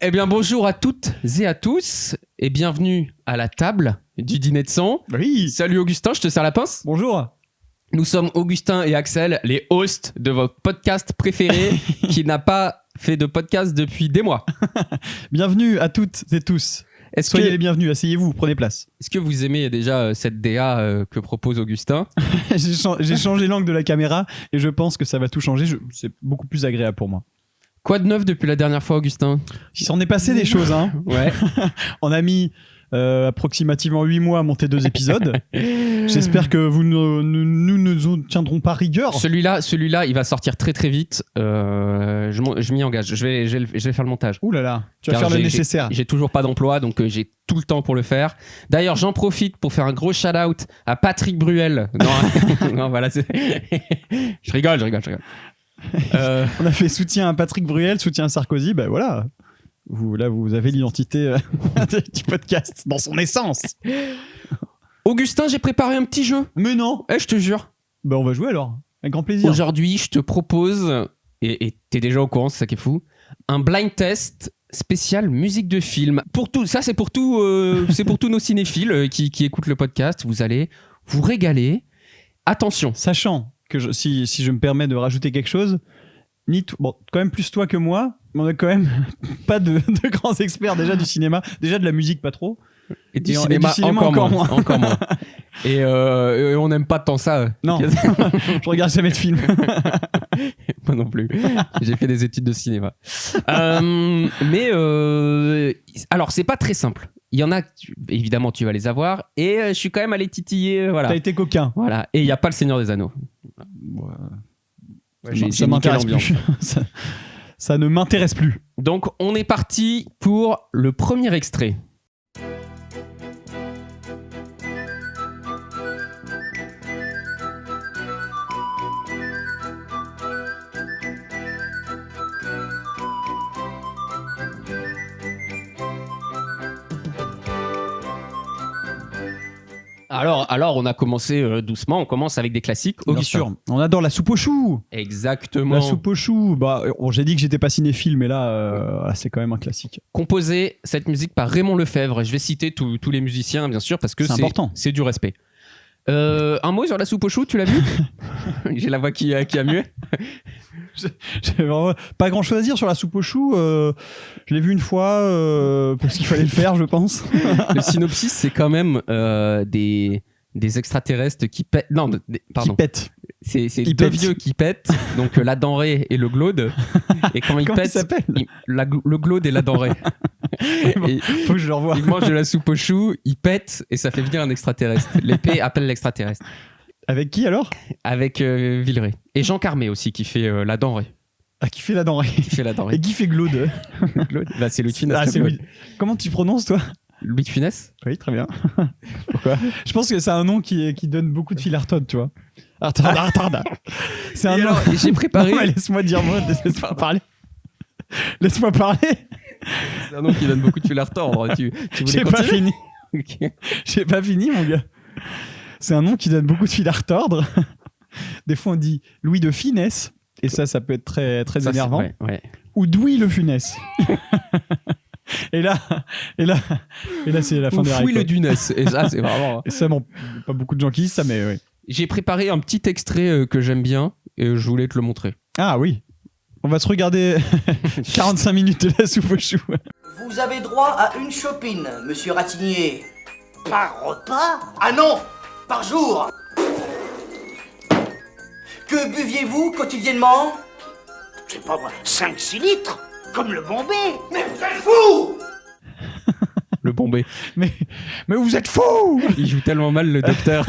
Eh bien bonjour à toutes et à tous et bienvenue à la table du dîner de son. Oui. Salut Augustin, je te sers la pince. Bonjour. Nous sommes Augustin et Axel, les hosts de votre podcast préféré qui n'a pas fait de podcast depuis des mois. Bienvenue à toutes et tous. Soyez les bienvenus, asseyez-vous, prenez place. Est-ce que vous aimez déjà cette DA que propose Augustin? J'ai changé l'angle de la caméra et je pense que ça va tout changer. C'est beaucoup plus agréable pour moi. Quoi de neuf depuis la dernière fois, Augustin? Il s'en est passé des choses, hein. Ouais. On a mis approximativement 8 mois à monter 2 épisodes. J'espère que nous ne tiendrons pas rigueur. Celui-là, il va sortir très très vite. Je m'y engage. Je vais faire le montage. Ouh là là, tu vas faire le nécessaire. J'ai toujours pas d'emploi, donc j'ai tout le temps pour le faire. D'ailleurs, j'en profite pour faire un gros shout-out à Patrick Bruel. Non, non voilà. Je rigole. On a fait soutien à Patrick Bruel, soutien à Sarkozy. Ben voilà. Vous avez l'identité du podcast dans son essence. Augustin, j'ai préparé un petit jeu. Mais non. Je te jure. Ben on va jouer alors. Avec grand plaisir. Aujourd'hui, je te propose, et t'es déjà au courant, c'est ça qui est fou, un blind test spécial musique de film. Pour tout, ça c'est pour tout, c'est pour tous nos cinéphiles qui écoutent le podcast. Vous allez vous régaler. Attention. Sachant que si je me permets de rajouter quelque chose, quand même plus toi que moi, mais on a quand même pas de grands experts déjà du cinéma, déjà de la musique pas trop. Et du cinéma encore moins. Et on n'aime pas tant ça. Non, je regarde jamais de films. Moi non plus. J'ai fait des études de cinéma. Alors, c'est pas très simple. Il y en a, évidemment, tu vas les avoir. Et je suis quand même allé titiller. Voilà. T'as été coquin. Voilà. Et il n'y a pas le Seigneur des Anneaux. Ça m'intéresse plus. Ça ne m'intéresse plus. Donc, on est parti pour le premier extrait. Alors, on a commencé doucement, on commence avec des classiques. Bien sûr, on adore la soupe aux choux. Exactement. La soupe aux choux. J'ai dit que j'étais pas cinéphile, mais là, c'est quand même un classique. Composé cette musique par Raymond Lefebvre. Je vais citer tous les musiciens, bien sûr, parce que c'est important. C'est du respect. Un mot sur la soupe aux choux, tu l'as vu? J'ai la voix qui a mué. J'ai vraiment pas grand chose à dire sur la soupe aux choux. Je l'ai vu une fois parce qu'il fallait le faire, je pense. Le synopsis, c'est quand même des extraterrestres qui pètent. Non, pardon. Qui pètent. C'est deux vieux qui pètent, donc la denrée et le glaude. Et quand ils Comment pètent, il s'appelle le glaude et la denrée. Faut que je le revoie. Ils mangent de la soupe aux choux, ils pètent et ça fait venir un extraterrestre. L'épée appelle l'extraterrestre. Avec qui alors? Avec Villeray. Et Jean Carmé aussi qui fait la denrée. Ah, qui fait la denrée. Qui fait la denrée. Et qui fait glaude. Bah, c'est Louis de Funès. Ah, c'est Louis. Comment tu prononces toi? Louis de Funès? Oui, très bien. Pourquoi? Je pense que c'est un nom qui donne beaucoup de fil à retordre, tu vois. Retardard. C'est un nom. Alors, j'ai préparé. Non, laisse-moi dire moi, laisse-moi parler. Laisse-moi parler. C'est un nom qui donne beaucoup de fil à retordre. Tu voulais J'ai continuer? pas fini. Okay. J'ai pas fini, mon gars. C'est un nom qui donne beaucoup de fil à retordre. Des fois, on dit Louis de Finesse. Et ça peut être très, très énervant. Ouais. Ou Douy le Funès. et là, c'est la fin des Fouille le Dunès. Et ça, c'est vraiment. Et ça, bon, pas beaucoup de gens qui disent ça, mais oui. J'ai préparé un petit extrait que j'aime bien et je voulais te le montrer. Ah oui. On va se regarder 45 minutes de la soupe aux choux. Vous avez droit à une chopine, monsieur Ratignier. Par repas? Ah non, par jour. Que buviez-vous quotidiennement? C'est pas moi, 5-6 litres, comme le Bombay. Mais vous êtes fous! Le Bombay. Mais vous êtes fous! Il joue tellement mal le docteur.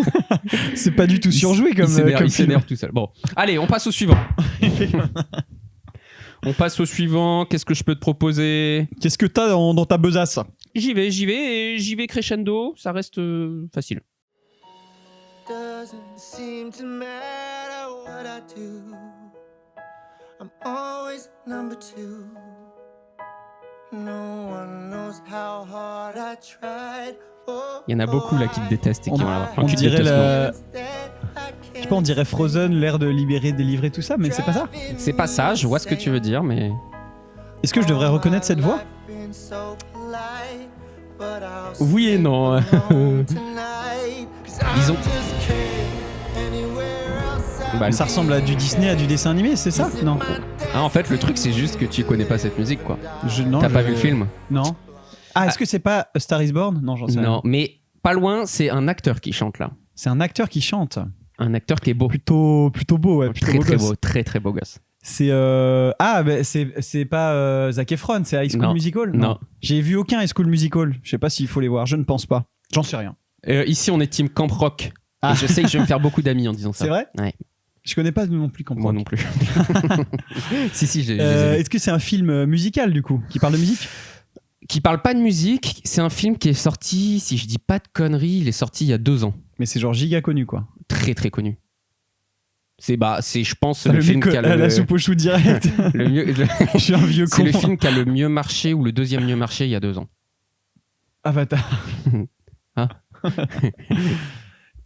C'est pas du tout surjoué comme il s'énerve tout seul. Bon, allez, on passe au suivant. Qu'est-ce que je peux te proposer? Qu'est-ce que t'as dans ta besace? J'y vais crescendo. Ça reste facile. Doesn't seem to matter what I do. I'm always number two. No one knows how hard I tried. Il y en a beaucoup là qui te détestent et qui vont avoir. On dirait je sais pas, on dirait Frozen, l'air de libérer, délivrer, tout ça, mais c'est pas ça. C'est pas ça, je vois ce que tu veux dire, mais... Est-ce que je devrais reconnaître cette voix? being so polite, but I'll Oui et non. stay home tonight, 'cause I'm Disons- just kidding. Anywhere else I Bah, Ça ressemble à du Disney, à du dessin animé, c'est ça? Non. ah, en fait, le truc, c'est juste que tu connais pas cette musique, quoi. Non, T'as pas vu le film? Non. Ah, est-ce que c'est pas A Star is Born? Non, j'en sais rien. Non, mais pas loin, c'est un acteur qui chante là. C'est un acteur qui chante. Un acteur qui est beau. Plutôt beau, ouais. Plutôt Très beau très gosse. beau, très très beau gosse. C'est c'est pas Zac Efron, c'est High School Non. Musical. Non. J'ai vu aucun High School Musical. Je sais pas s'il faut les voir. Je ne pense pas. J'en sais rien. Ici, on est team Camp Rock. Ah. Et je sais que je vais me faire beaucoup d'amis en disant ça. C'est vrai? Ouais. Je connais pas non plus. Moi non plus. si, je les ai vus. Est-ce que c'est un film musical du coup qui parle de musique? Qui parle pas de musique, c'est un film qui est sorti, si je dis pas de conneries, il est sorti il y a 2 ans. Mais c'est genre giga connu quoi. Très très connu. C'est, je pense, Le le film mec qui a la soupe aux choux direct. le mieux. Je suis un vieux C'est con. le film qui a le mieux marché ou le deuxième mieux marché il y a 2 ans. Avatar. Hein?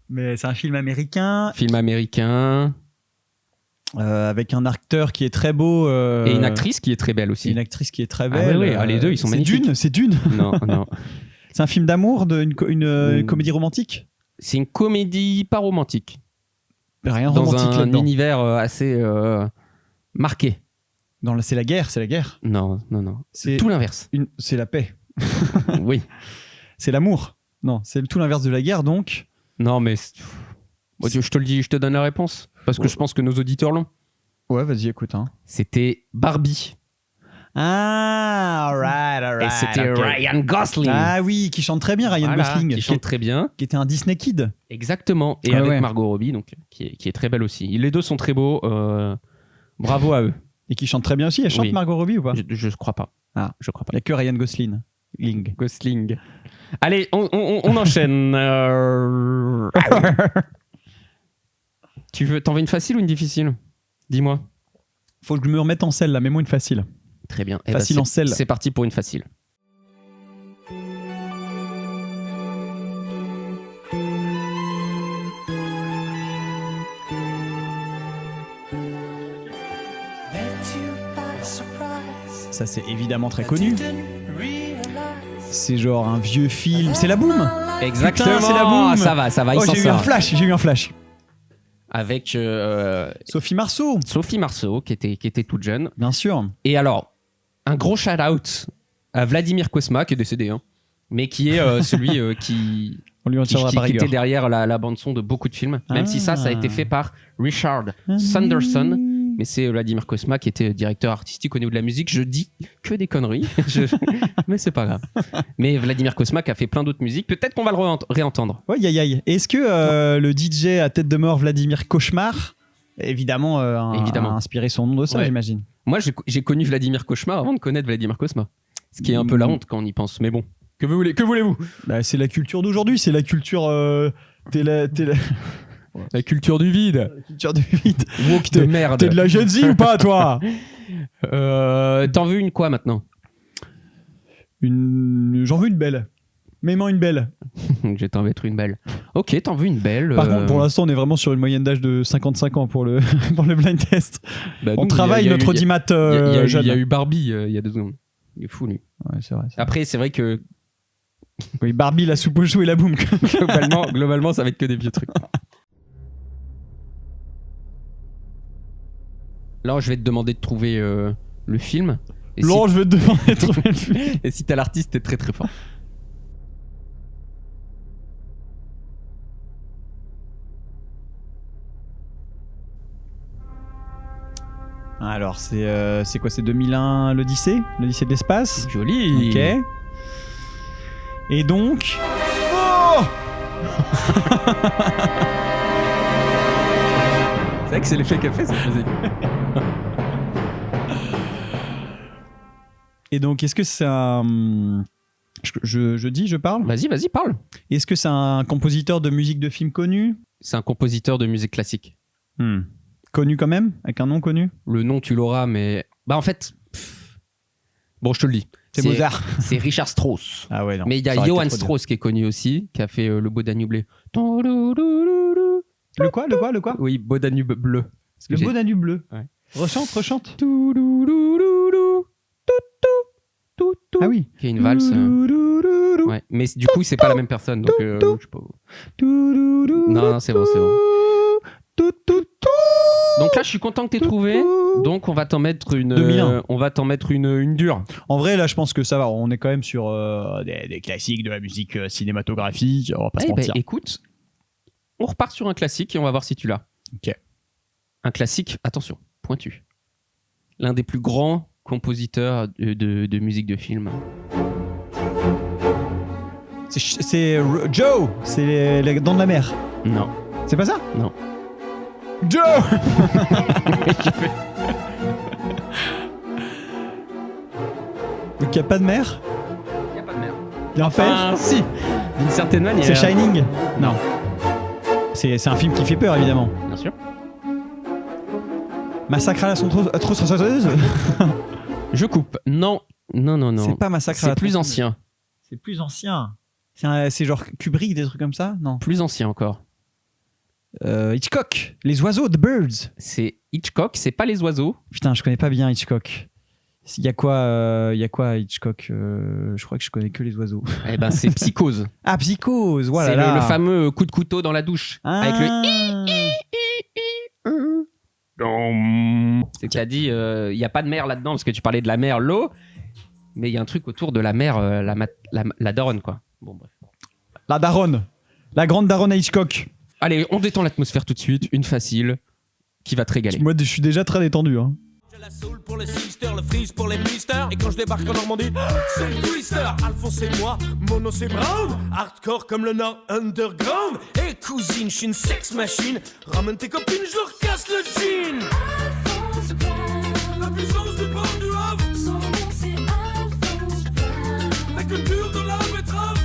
Mais c'est un film américain Film américain. avec un acteur qui est très beau Et une actrice qui est très belle et aussi. une actrice qui est très Ah belle. ouais, ouais, les deux, ils sont c'est magnifiques. C'est Dune. Non, non. C'est un film d'amour, une comédie romantique. C'est une comédie pas romantique. Rien Dans romantique un là-dedans. univers assez marqué. C'est la guerre, c'est la guerre. Non, non, non. C'est Tout l'inverse. c'est la paix. Oui. C'est l'amour. Non, c'est tout l'inverse de la guerre donc. Non, mais Bon, je te le dis, je te donne la réponse. Parce que je pense que nos auditeurs l'ont. Ouais, vas-y, écoute. Hein. C'était Barbie. Ah, alright. Et c'était ok. Ryan Gosling. Ah oui, qui chante très bien, Ryan Voilà, Gosling. qui chante très bien. Qui était un Disney Kid. Exactement. Et Ah avec ouais. Margot Robbie, donc, qui est très belle aussi. Les deux sont très beaux. Bravo à eux. Et qui chante très bien aussi. Elle chante Oui. Margot Robbie ou pas? Je crois pas. Ah. Je crois pas. Il n'y a que Ryan Gosling. Gosling. Allez, on enchaîne. T'en veux une facile ou une difficile? Dis-moi. Faut que je me remette en selle là, mets-moi une facile. Très bien. Facile en selle. C'est parti pour une facile. Ça c'est évidemment très connu. C'est genre un vieux film. C'est La Boum. Exactement. Putain, c'est La Boum. Ça va, il Oh, s'en j'ai eu un sort. flash, j'ai eu un flash. Avec Sophie Marceau. Sophie Marceau, qui était toute jeune. Bien sûr. Et alors, un gros shout-out à Vladimir Kosma, qui est décédé, hein, mais qui est celui qui, On lui en tirera par qui était rigueur. derrière la bande-son de beaucoup de films. Même si ça a été fait par Richard Ah. Sanderson. Mais c'est Vladimir Kosma qui était directeur artistique au niveau de la musique. Je dis que des conneries, mais c'est pas grave. Mais Vladimir Kosma qui a fait plein d'autres musiques. Peut-être qu'on va le réentendre. Ouais, aïe. Est-ce que le DJ à tête de mort Vladimir Cauchemar, évidemment, Évidemment. a inspiré son nom de ça, Ouais. j'imagine. Moi, j'ai connu Vladimir Cauchemar avant de connaître Vladimir Kosma. Ce qui est un peu la honte quand on y pense. Mais bon, que voulez-vous? Bah, c'est la culture d'aujourd'hui, c'est la culture. La culture du vide. La culture du vide. Woke de merde. T'es de la Gen Z ou pas, toi? T'en veux une quoi maintenant? J'en veux une belle. Mets-moi une belle. Je vais t'en mettre une belle. Ok, t'en veux une belle. Par contre, pour l'instant, on est vraiment sur une moyenne d'âge de 55 ans pour le, pour le blind test. bah, On nous, travaille il y a notre eu- audimat Il y jeune. a eu Barbie il y a 2 secondes. Il est fou, lui. Ouais, c'est vrai. Après, c'est vrai que Oui, Barbie, la soupe au chou et la boum. globalement, ça va être que des vieux trucs. Là, je vais te demander de trouver le film. Et Laurent, je veux te demander de trouver le film. et si t'as l'artiste, t'es très très fort. Alors, c'est quoi? C'est 2001, l'Odyssée? L'Odyssée de l'espace? Joli. Ok. Et donc... Oh C'est vrai que c'est l'effet qu'a fait cette musique. Et donc, est-ce que c'est un... je parle? Vas-y, parle. Est-ce que c'est un compositeur de musique de film connu? C'est un compositeur de musique classique. Connu quand même? Avec un nom connu? Le nom, tu l'auras, mais... Bah, en fait... Bon, je te le dis. C'est Mozart. C'est Richard Strauss. Ah ouais, non. Mais il y a Ça aurait été Johann trop dur. Strauss qui est connu aussi, qui a fait le Beau Danube bleu. Le quoi? Oui, Beau Danube bleu. Parce que Le j'ai- beau Danube bleu. Ouais. Rechante. Ah oui. Qui est une valse. Ouais. Mais du coup, c'est pas la même personne. Donc, je sais pas. Non, c'est bon. Donc là, je suis content que t'aies trouvé. Donc, on va t'en mettre une. 2001. On va t'en mettre une dure. En vrai, là, je pense que ça va. On est quand même sur des classiques de la musique cinématographique. On va pas se mentir. Écoute, on repart sur un classique et on va voir si tu l'as. Ok. Un classique, attention, pointu. L'un des plus grands compositeurs de musique de film. C'est Joe. C'est les Dents de la Mer. Non. C'est pas ça? Non. Joe. Donc il y a pas de mer? Il n'y a pas de mer. Il y a un fer? Si, d'une certaine manière. C'est Shining? Non. C'est un film qui fait peur, évidemment. Bien sûr. Massacre à la tronçonneuse? Je coupe. Non. C'est pas Massacre à la C'est plus tronçonneuse. ancien. C'est plus ancien. C'est genre Kubrick, des trucs comme ça? Non. Plus ancien encore. Hitchcock. Les oiseaux, The Birds. C'est Hitchcock, c'est pas les oiseaux. Putain, je connais pas bien Hitchcock. Il y a quoi Hitchcock? Je crois que je connais que les oiseaux. Eh ben, c'est Psychose. Ah, Psychose, voilà. C'est le fameux coup de couteau dans la douche. Avec le C'est que t'as dit, il n'y a pas de mer là-dedans, parce que tu parlais de la mer, l'eau, mais il y a un truc autour de la mer, la daronne, quoi. Bon, bref. La daronne. La grande daronne à Hitchcock. Allez, on détend l'atmosphère tout de suite, une facile, qui va te régaler. Moi, je suis déjà très détendu. Hein. J'ai la soul pour les sisters, le freeze pour les misters. Et quand je débarque en Normandie, c'est le twister. Alphonse c'est moi, Mono c'est Brown. Hardcore comme le Nord Underground. Et cousine, je suis une sex machine. Ramène tes copines, je leur casse le jean. Alphonse Brown. La puissance du port du Havre. Son nom c'est Alphonse Brown. La culture de la betterave.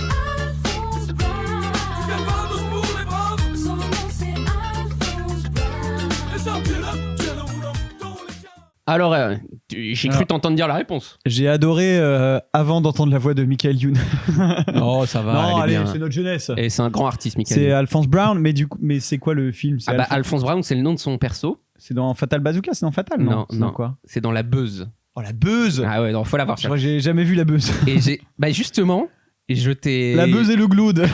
Alphonse Brown. Calvados pour les braves. Son nom c'est Alphonse Brown. Et ça, tu l'as roulant dans les cas. Alors, j'ai cru t'entendre dire la réponse. J'ai adoré avant d'entendre la voix de Michael Youn. Oh, ça va, Non, elle est allez, bien. c'est notre jeunesse. Et c'est un grand artiste, Michael. C'est Alphonse Brown, mais c'est quoi le film? C'est Alphonse Brown, c'est le nom de son perso. C'est dans Fatal Bazooka, c'est dans Fatal, non? Non, C'est dans non. quoi? C'est dans La Beuse. Oh, la Beuse. Ah ouais, non, faut la voir. Je crois que j'ai jamais vu la Beuse. Et justement, je t'ai. La Beuse et le Gloude.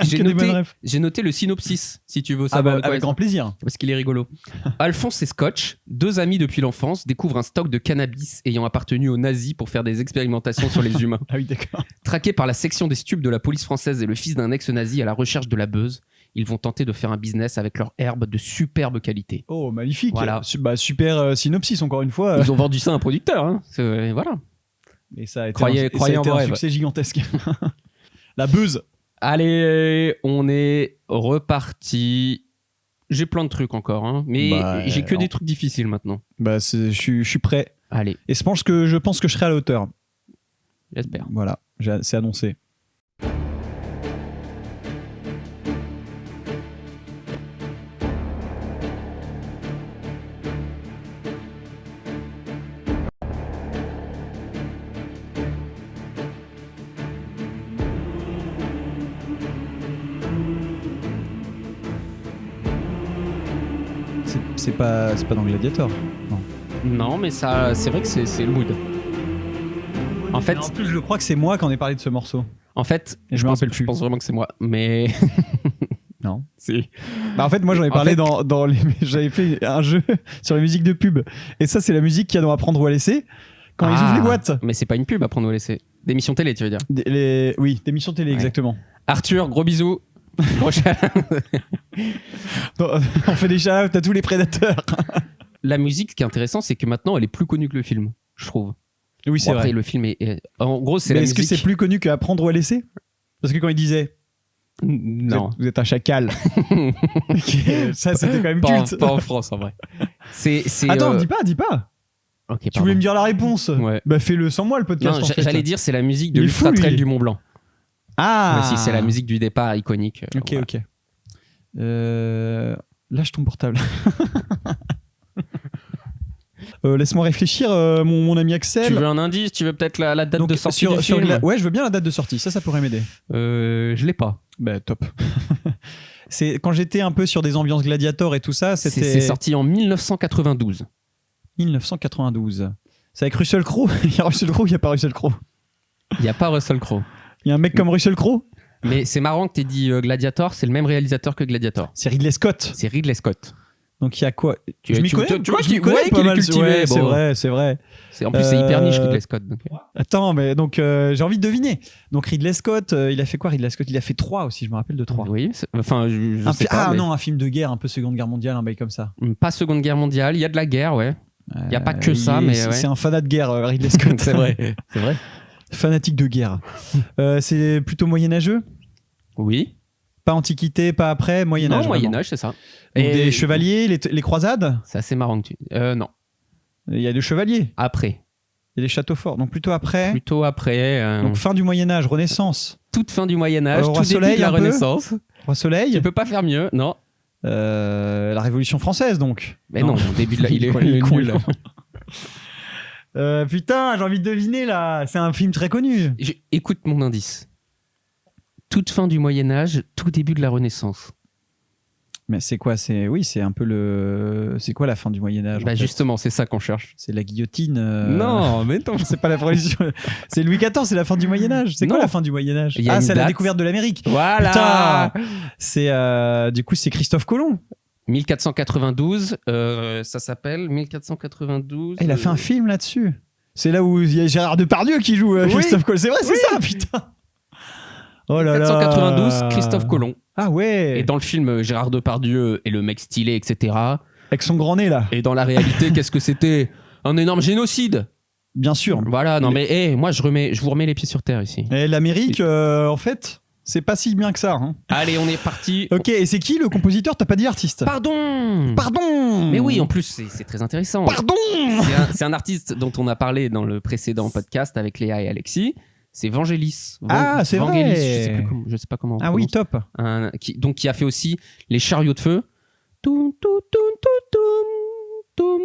J'ai Que des bonnes noté, refs. j'ai noté le synopsis, si tu veux Ah savoir. bah, de quoi avec il grand plaisir. parce qu'il est rigolo. Alphonse et Scotch, deux amis depuis l'enfance, découvrent un stock de cannabis ayant appartenu aux nazis pour faire des expérimentations sur les humains. Ah oui, d'accord. Traqués par la section des stupes de la police française et le fils d'un ex-nazi à la recherche de la beuse, ils vont tenter de faire un business avec leur herbe de superbe qualité. Oh, magnifique. Voilà. Super synopsis, encore une fois. Ils ont vendu ça à un producteur, hein. Voilà. Et ça a été Croyez en vos un rêves. succès gigantesque. La Beuse. Allez, on est reparti. J'ai plein de trucs encore, hein, mais j'ai que des trucs difficiles maintenant. Bah, je suis prêt. Allez, Et je pense que je serai à la hauteur. j'espère. Voilà, c'est annoncé. C'est pas dans Gladiator. Non. Non, mais ça, c'est vrai que c'est le mood. En fait, En plus, je crois que c'est moi quand on a parlé de ce morceau. en fait, Et je me rappelle je plus. pense vraiment que c'est moi, mais Non. si. Bah en fait, moi j'en ai En parlé fait- dans les. J'avais fait un jeu sur les musiques de pub. Et ça, c'est la musique qu'il y a dans Apprendre ou à laisser quand ils ouvrent les boîtes. Mais c'est pas une pub à prendre ou à laisser. D'émission télé, tu veux dire. Oui, d'émissions télé, Ouais. exactement. Arthur, gros bisous. Gros chat. On fait des shout-outs à tous les prédateurs. La musique, ce qui est intéressant, c'est que maintenant, elle est plus connue que le film, je trouve. Oui, c'est Bon, après, vrai. le film en gros, c'est Mais la est-ce que musique. c'est plus connu qu'Apprendre ou à laisser? Parce que quand il disait Non. vous êtes un chacal. Ok, ça, c'était quand même Pas en, culte. pas en France, en vrai. C'est. Attends, dis pas. Ok, Tu pardon. voulais me dire la réponse? Ouais. Bah fais-le sans moi le podcast. Non, en fait. j'allais dire, c'est la musique de Il est l'Ultra fou, lui. Trail du Mont Blanc. Ah. Ouais, si, c'est la musique du départ iconique. Ok, Voilà. ok. Lâche ton portable. Laisse-moi réfléchir, mon ami Axel. Tu veux un indice? Tu veux peut-être la date Donc, de sortie du film? Ouais, je veux bien la date de sortie. Ça pourrait m'aider. Je l'ai pas. Bah, top. C'est quand j'étais un peu sur des ambiances gladiator et tout ça, C'est c'était sorti en 1992. 1992. C'est avec Russell Crowe. Il y a Russell Crowe, il n'y a pas Russell Crowe. Il n'y a pas Russell Crowe. Il y a un mec comme Russell Crowe. Mais c'est marrant que t'aies dit Gladiator, c'est le même réalisateur que Gladiator. C'est Ridley Scott. C'est Ridley Scott. Donc il y a quoi Tu Je m'y vois, connais. tu vois Je m'y qu'il connais ouais, pas qu'il est mal. cultivé. Ouais, bon. c'est vrai, c'est vrai. En plus, c'est hyper niche Ridley Scott. Donc. Attends, mais donc j'ai envie de deviner. Donc Ridley Scott, il a fait quoi Ridley Scott, il a fait 3 aussi, je me rappelle de 3. Oui, enfin, je sais pas. Mais... non, un film de guerre, un peu Seconde Guerre mondiale, un bail comme ça. Pas Seconde Guerre mondiale, il y a de la guerre, ouais. Il n'y a pas que ça, mais ouais. C'est un fanat de guerre, Ridley Scott. C'est vrai. C'est vrai. Fanatique de guerre. C'est plutôt moyenâgeux. Oui. Pas Antiquité, pas après, Moyen-Âge. Non, Moyen-Âge, c'est ça. Donc des chevaliers, les croisades. C'est assez marrant que tu. Non. Il y a des chevaliers, Après. il y a des châteaux forts. Donc plutôt après. Plutôt après. Donc fin du Moyen-Âge, Renaissance. Toute fin du Moyen-Âge, Roi tout début Soleil, de la un peu Renaissance. Roi Soleil. Tu peux pas faire mieux, non. La Révolution française, donc. Mais non, au début de la. Il est con, il est con, nul. Putain, j'ai envie de deviner là. C'est un film très connu. Écoute mon indice. Toute fin du Moyen-Âge, tout début de la Renaissance. Mais c'est quoi c'est un peu le. C'est quoi la fin du Moyen-Âge Bah justement, c'est ça qu'on cherche. C'est la guillotine. Non, mais non. C'est pas la Révolution. C'est Louis XIV, c'est la fin du Moyen-Âge. C'est quoi Non. la fin du Moyen-Âge Il y a une c'est la date. découverte de l'Amérique. Voilà. Putain C'est du coup c'est Christophe Colomb. 1492, ça s'appelle 1492. Il a fait un film là-dessus. C'est là où il y a Gérard Depardieu qui joue Christophe Colomb. C'est vrai, c'est ça, putain. Oh là là. 1492, Christophe Colomb. Ah ouais. Et dans le film, Gérard Depardieu est le mec stylé, etc. Avec son grand nez là. Et dans la réalité, qu'est-ce que c'était? Un énorme génocide. Bien sûr. Voilà, non mais moi je vous remets les pieds sur terre ici. Et l'Amérique, en fait, c'est pas si bien que ça. Hein. Allez, on est parti. Ok, et c'est qui le compositeur? T'as pas dit artiste? Pardon. Pardon. Mais oui, en plus c'est très intéressant. Pardon. C'est un artiste dont on a parlé dans le précédent podcast avec Léa et Alexis. C'est Vangelis. Ah, c'est Vangelis, vrai. je sais pas comment. on Ah oui, prononce. top. Qui a fait aussi les chariots de feu. Toum, toum, toum, toum,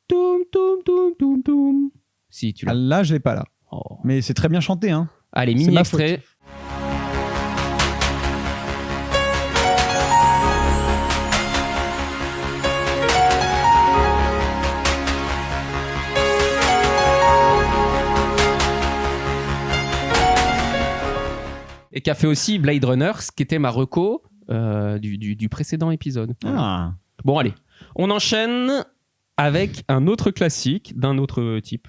toum, toum, toum, toum, toum. Si tu Ah, l'as. là, je l'ai pas là. Oh. Mais c'est très bien chanté, hein. Allez, c'est mini ma extrait. Et qui a fait aussi Blade Runner, ce qui était ma reco du précédent épisode. Ah. Bon, allez. On enchaîne avec un autre classique d'un autre type.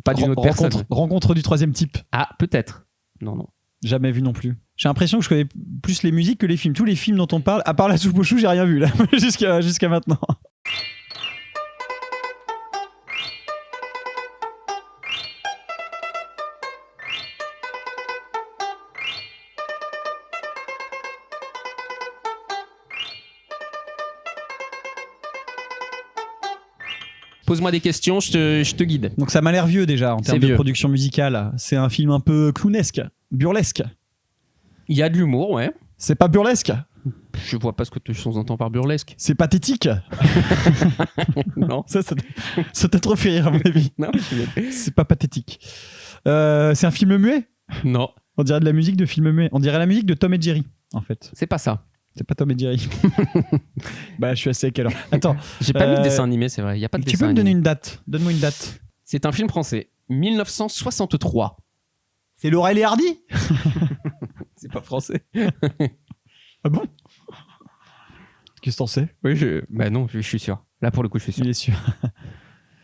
Pas d'une autre personne. Rencontre du troisième type. Ah, peut-être. Non, non. Jamais vu non plus. J'ai l'impression que je connais plus les musiques que les films. Tous les films dont on parle, à part La Soupe aux choux, j'ai rien vu là, jusqu'à maintenant. Pose-moi des questions, je te guide. Donc ça m'a l'air vieux déjà en C'est termes de vieux. production musicale. C'est un film un peu clownesque, burlesque. Il y a de l'humour, ouais. C'est pas burlesque, Je vois pas ce que tu sous-entends par burlesque. c'est pathétique. Non. Ça t'a trop fait rire à mon avis. Non, C'est pas pathétique. C'est un film muet. non, On dirait de la musique de film muet. On dirait la musique de Tom et Jerry en fait. c'est pas ça. C'est pas Tom et Jerry. Bah je suis assez sec alors. Attends, J'ai pas mis de dessin animé, c'est vrai. Il y a pas de tu dessin peux me donner animé. une date? Donne-moi une date. C'est un film français. 1963. C'est Laurel et Hardy? C'est pas français. Ah bon? Qu'est-ce que t'en sais? Oui, bah non, je suis sûr. Là, pour le coup, je suis sûr. Il est sûr.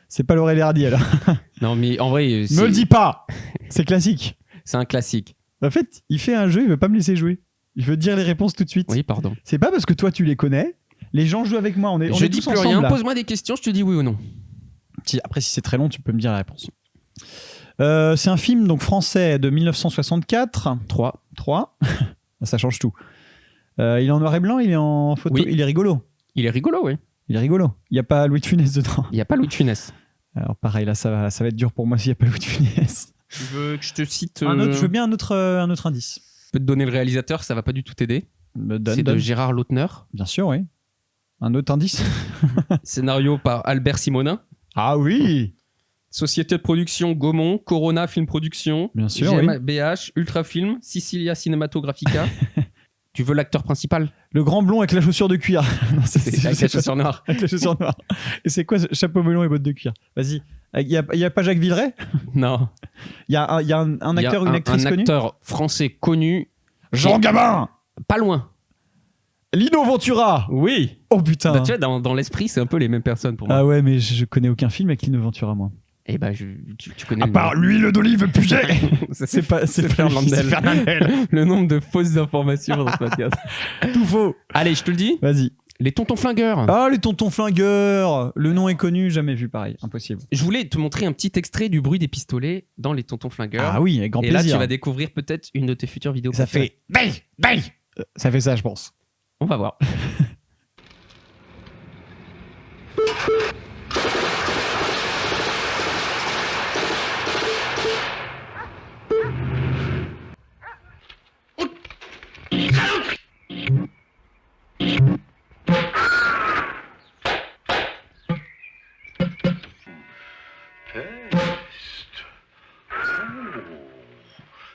C'est pas Laurel et Hardy alors. Non, mais en vrai, Me le dis pas. C'est classique. c'est un classique. En fait, il fait un jeu, il veut pas me laisser jouer. Il veut dire les réponses tout de suite. Oui, pardon. C'est pas parce que toi tu les connais. Les gens jouent avec moi. On est Je tous dis plus ensemble, rien. là. Pose-moi des questions, je te dis oui ou non. Après, si c'est très long, tu peux me dire la réponse. C'est un film donc français de 1964. 3. Ça change tout. Il est en noir et blanc, il est en photo. Oui. Il est rigolo. Il est rigolo, oui. Il est rigolo. Il n'y a pas Louis de Funès dedans. Il n'y a pas Louis de Funès. Alors pareil, là, ça va être dur pour moi s'il n'y a pas Louis de Funès. Tu veux que je te cite Je veux bien un autre indice. Je peux te donner le réalisateur, ça va pas du tout t'aider. C'est de Gérard Lautner. Bien sûr, oui. Un autre indice. Scénario par Albert Simonin. Ah oui. Société de production Gaumont, Corona Film Production, Bien sûr, oui. GmbH, Ultrafilm, Sicilia Cinematographica. Tu veux l'acteur principal? Le grand blond avec la chaussure de cuir. Non, C'est avec la chaussure noire. Avec la chaussure noire. Et c'est quoi ce chapeau melon et bottes de cuir? Vas-y. Il y a pas Jacques Villeray? Non. Il y a un acteur ou une actrice un connue? acteur français connu. Jean Gabin. Pas loin. Lino Ventura. Oui. Oh putain. Bah, tu vois, dans l'esprit, c'est un peu les mêmes personnes pour moi. Ah ouais, mais je connais aucun film avec Lino Ventura, moi. Et bah, tu connais. À part l'huile d'olive Puget. C'est pas Fernandel. c'est Fernandel. Le nombre de fausses informations dans ce podcast. Tout faux. Allez, je te le dis. Vas-y. Les tontons flingueurs. Ah, les tontons flingueurs. Le nom est connu, jamais vu pareil. Impossible. Je voulais te montrer un petit extrait du bruit des pistolets dans les tontons flingueurs. Ah oui, avec grand Et plaisir. là, tu vas découvrir peut-être une de tes futures vidéos. Ça préférées. fait bang, bang. Ça fait ça, je pense. On va voir.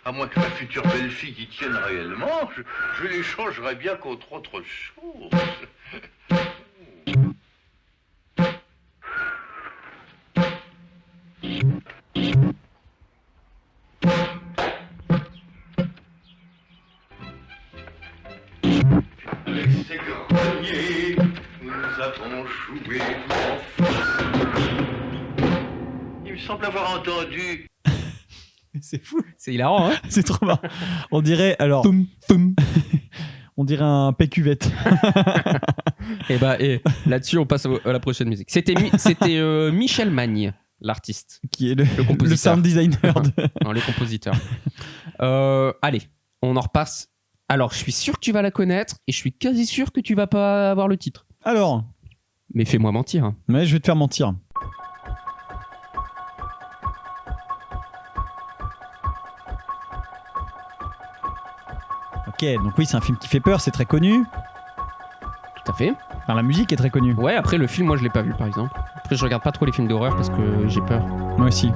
À moins que ma future belle-fille y tienne réellement, je l'échangerais bien contre autre chose. Avec ces greniers, nous avons joué tout enfants. Il me semble avoir entendu... C'est fou. C'est hilarant, hein? C'est trop marrant. On dirait, alors... On dirait un pécuvette. Et bah, là-dessus, on passe à la prochaine musique. C'était Michel Magne, l'artiste. Qui est Le compositeur. le sound designer. Non, le compositeur. Allez, on en repasse. Alors, je suis sûr que tu vas la connaître et je suis quasi sûr que tu vas pas avoir le titre. Alors, Mais fais-moi mentir. Hein. mais je vais te faire mentir. Ok, donc oui, c'est un film qui fait peur, c'est très connu. Tout à fait. Enfin, la musique est très connue. Ouais, après le film, moi je l'ai pas vu par exemple. Après, je regarde pas trop les films d'horreur parce que j'ai peur. Moi aussi.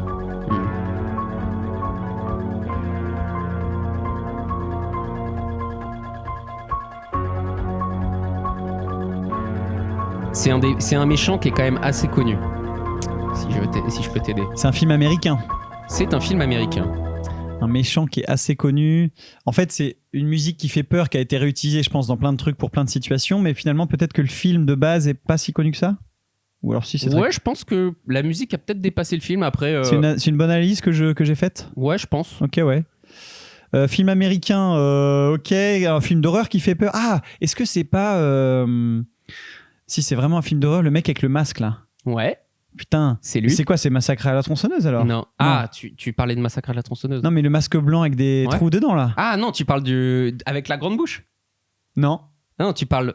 C'est un méchant qui est quand même assez connu. Si je peux t'aider. C'est un film américain. C'est un film américain. Un méchant qui est assez connu. En fait, c'est une musique qui fait peur, qui a été réutilisée, je pense, dans plein de trucs pour plein de situations, mais finalement, peut-être que le film de base est pas si connu que ça. Ou alors si c'est très... Ouais, je pense que la musique a peut-être dépassé le film après. C'est une bonne analyse que j'ai faite. Ouais, je pense. Ok, ouais. Film américain, ok. Un film d'horreur qui fait peur. Ah, est-ce que c'est pas... Si c'est vraiment un film d'horreur, le mec avec le masque, là. Ouais. Putain. C'est lui. C'est quoi, c'est Massacre à la tronçonneuse, alors? Non. Ah, tu parlais de Massacre à la tronçonneuse. Non, mais le masque blanc avec des Ouais. trous dedans, là. Ah non, tu parles avec la grande bouche. Non. Non, tu parles...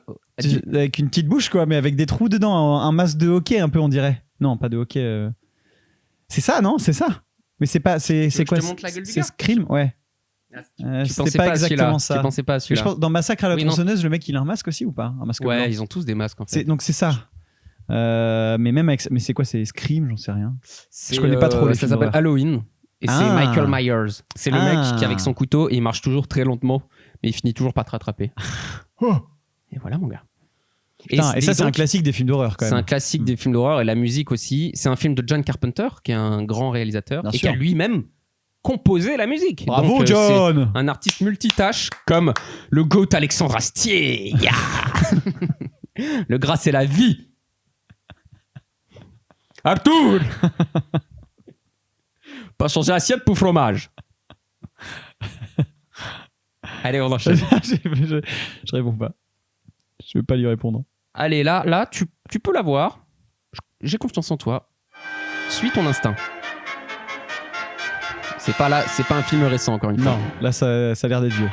Avec une petite bouche, quoi, mais avec des trous dedans. Un masque de hockey, un peu, on dirait. Non, pas de hockey. C'est ça, non? C'est ça. Mais c'est pas... C'est veux que quoi? je te montre la gueule du C'est gars Scream, ouais. Tu C'était pensais pas à celui-là. exactement ça. Tu pensais pas à Mais je celui-là. pense, dans Massacre à la Oui, non. tronçonneuse, le mec, il a un masque aussi ou pas? Un masque Ouais, blanc. ils ont tous des masques en fait. Donc c'est ça. Mais même avec... Mais c'est quoi? C'est Scream? J'en sais rien. C'est, je connais pas trop les Ça films s'appelle d'horreur. Halloween. Et c'est Ah. Michael Myers. C'est le Ah. mec qui, avec son couteau, il marche toujours très lentement, mais il finit toujours par te rattraper. Oh. Et voilà, mon gars. Putain, et ça, c'est un donc, classique des films d'horreur, quand c'est même. un classique des films d'horreur et la musique aussi. C'est un film de John Carpenter, qui est un grand réalisateur Bien et sûr. qui a lui-même composé la musique. Bravo, Donc, John! c'est un artiste multitâche comme le GOAT Alexandre Astier. Yeah. Le gras, c'est la vie. Arthur. Pas changer assiette pour fromage. Allez, on enchaîne. je réponds pas. Je vais pas lui répondre. Allez, là, tu peux la voir. J'ai confiance en toi. Suis ton instinct. C'est pas un film récent, encore une fois. Non, là, ça a l'air d'être vieux.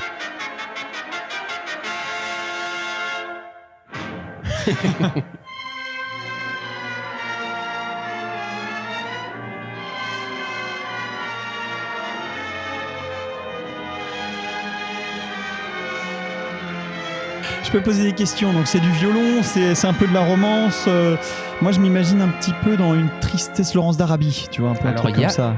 Je peux poser des questions, donc c'est du violon, c'est un peu de la romance. Moi, je m'imagine un petit peu dans une tristesse Laurence d'Arabie, tu vois, un peu un Alors, truc il y comme a- ça.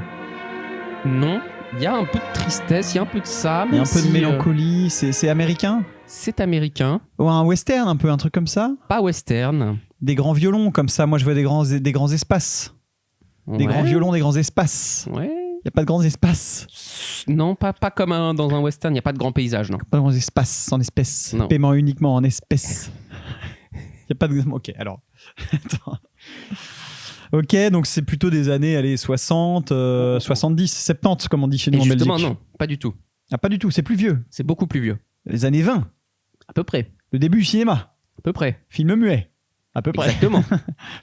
Non, Il y a un peu de tristesse, il y a un peu de ça. Il y a un même peu de si, mélancolie. C'est américain? c'est américain, Ou un western, un peu, un truc comme ça? pas western. Des grands violons comme ça. Moi, je vois des grands espaces. Des Ouais. grands violons, des grands espaces. Ouais. Il n'y a pas de grands espaces. Non, pas comme dans un western, il n'y a pas de grand paysage, non. Pas de grands espaces en espèces. Non. Paiement uniquement en espèces. Il n'y a pas de. Ok, alors. Attends. Ok, donc c'est plutôt des années allez, 60, 70, 70, comme on dit chez nous Et en justement, Belgique. non, pas du tout. Ah, pas du tout, c'est plus vieux. C'est beaucoup plus vieux. Les années 20, À peu près. le début du cinéma. À peu près. Film muet. À peu près. Exactement.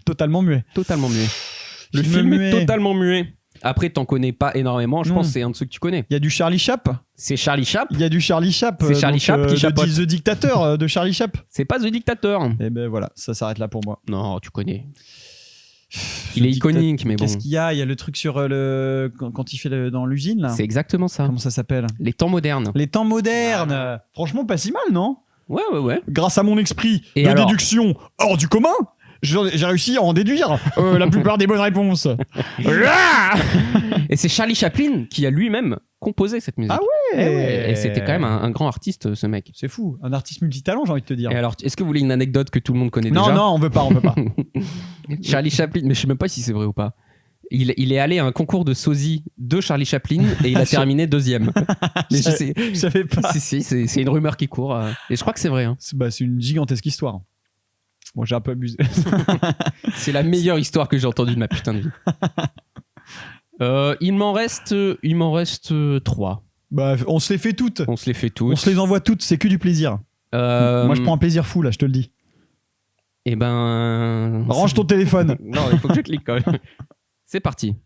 Totalement muet. Totalement muet. Le Film film muet. est totalement muet. Après, t'en connais pas énormément. Je Non. pense que c'est un de ceux que tu connais. Il y a du Charlie Chapp. C'est Charlie Chapp. Il y a du Charlie Chapp. C'est Charlie Chapp qui chapeaute. The Dictateur de Charlie Chapp. C'est pas The Dictator. Et ben voilà, ça s'arrête là pour moi. Non, tu connais. The Il est Dictateur. iconique, mais bon. Qu'est-ce qu'il y a? Il y a le truc sur quand il fait dans l'usine là. C'est exactement ça. Comment ça s'appelle? Les temps modernes. Les temps modernes. Franchement, pas si mal, non? Ouais. Grâce à mon esprit Et de alors déduction hors du commun, j'ai réussi à en déduire la plupart des bonnes réponses. Et c'est Charlie Chaplin qui a lui-même composé cette musique. Ah ouais, Eh ouais. Et c'était quand même un grand artiste, ce mec. C'est fou, un artiste multitalent, j'ai envie de te dire. Et alors, est-ce que vous voulez une anecdote que tout le monde connaît Non, déjà? non, on veut pas. Charlie Chaplin, mais je sais même pas si c'est vrai ou pas. Il est allé à un concours de sosie de Charlie Chaplin et il a terminé deuxième. Mais je sais, Je savais pas. si, c'est une rumeur qui court. Et je crois que c'est vrai. Hein. C'est une gigantesque histoire. Bon, j'ai un peu abusé. C'est la meilleure histoire que j'ai entendue de ma putain de vie. Il m'en reste 3. Bah, on se les fait toutes. On se les fait toutes. On se les envoie toutes, c'est que du plaisir. Moi, je prends un plaisir fou, là, je te le dis. Eh ben... Range ton téléphone. Non, il faut que je clique quand même. C'est parti.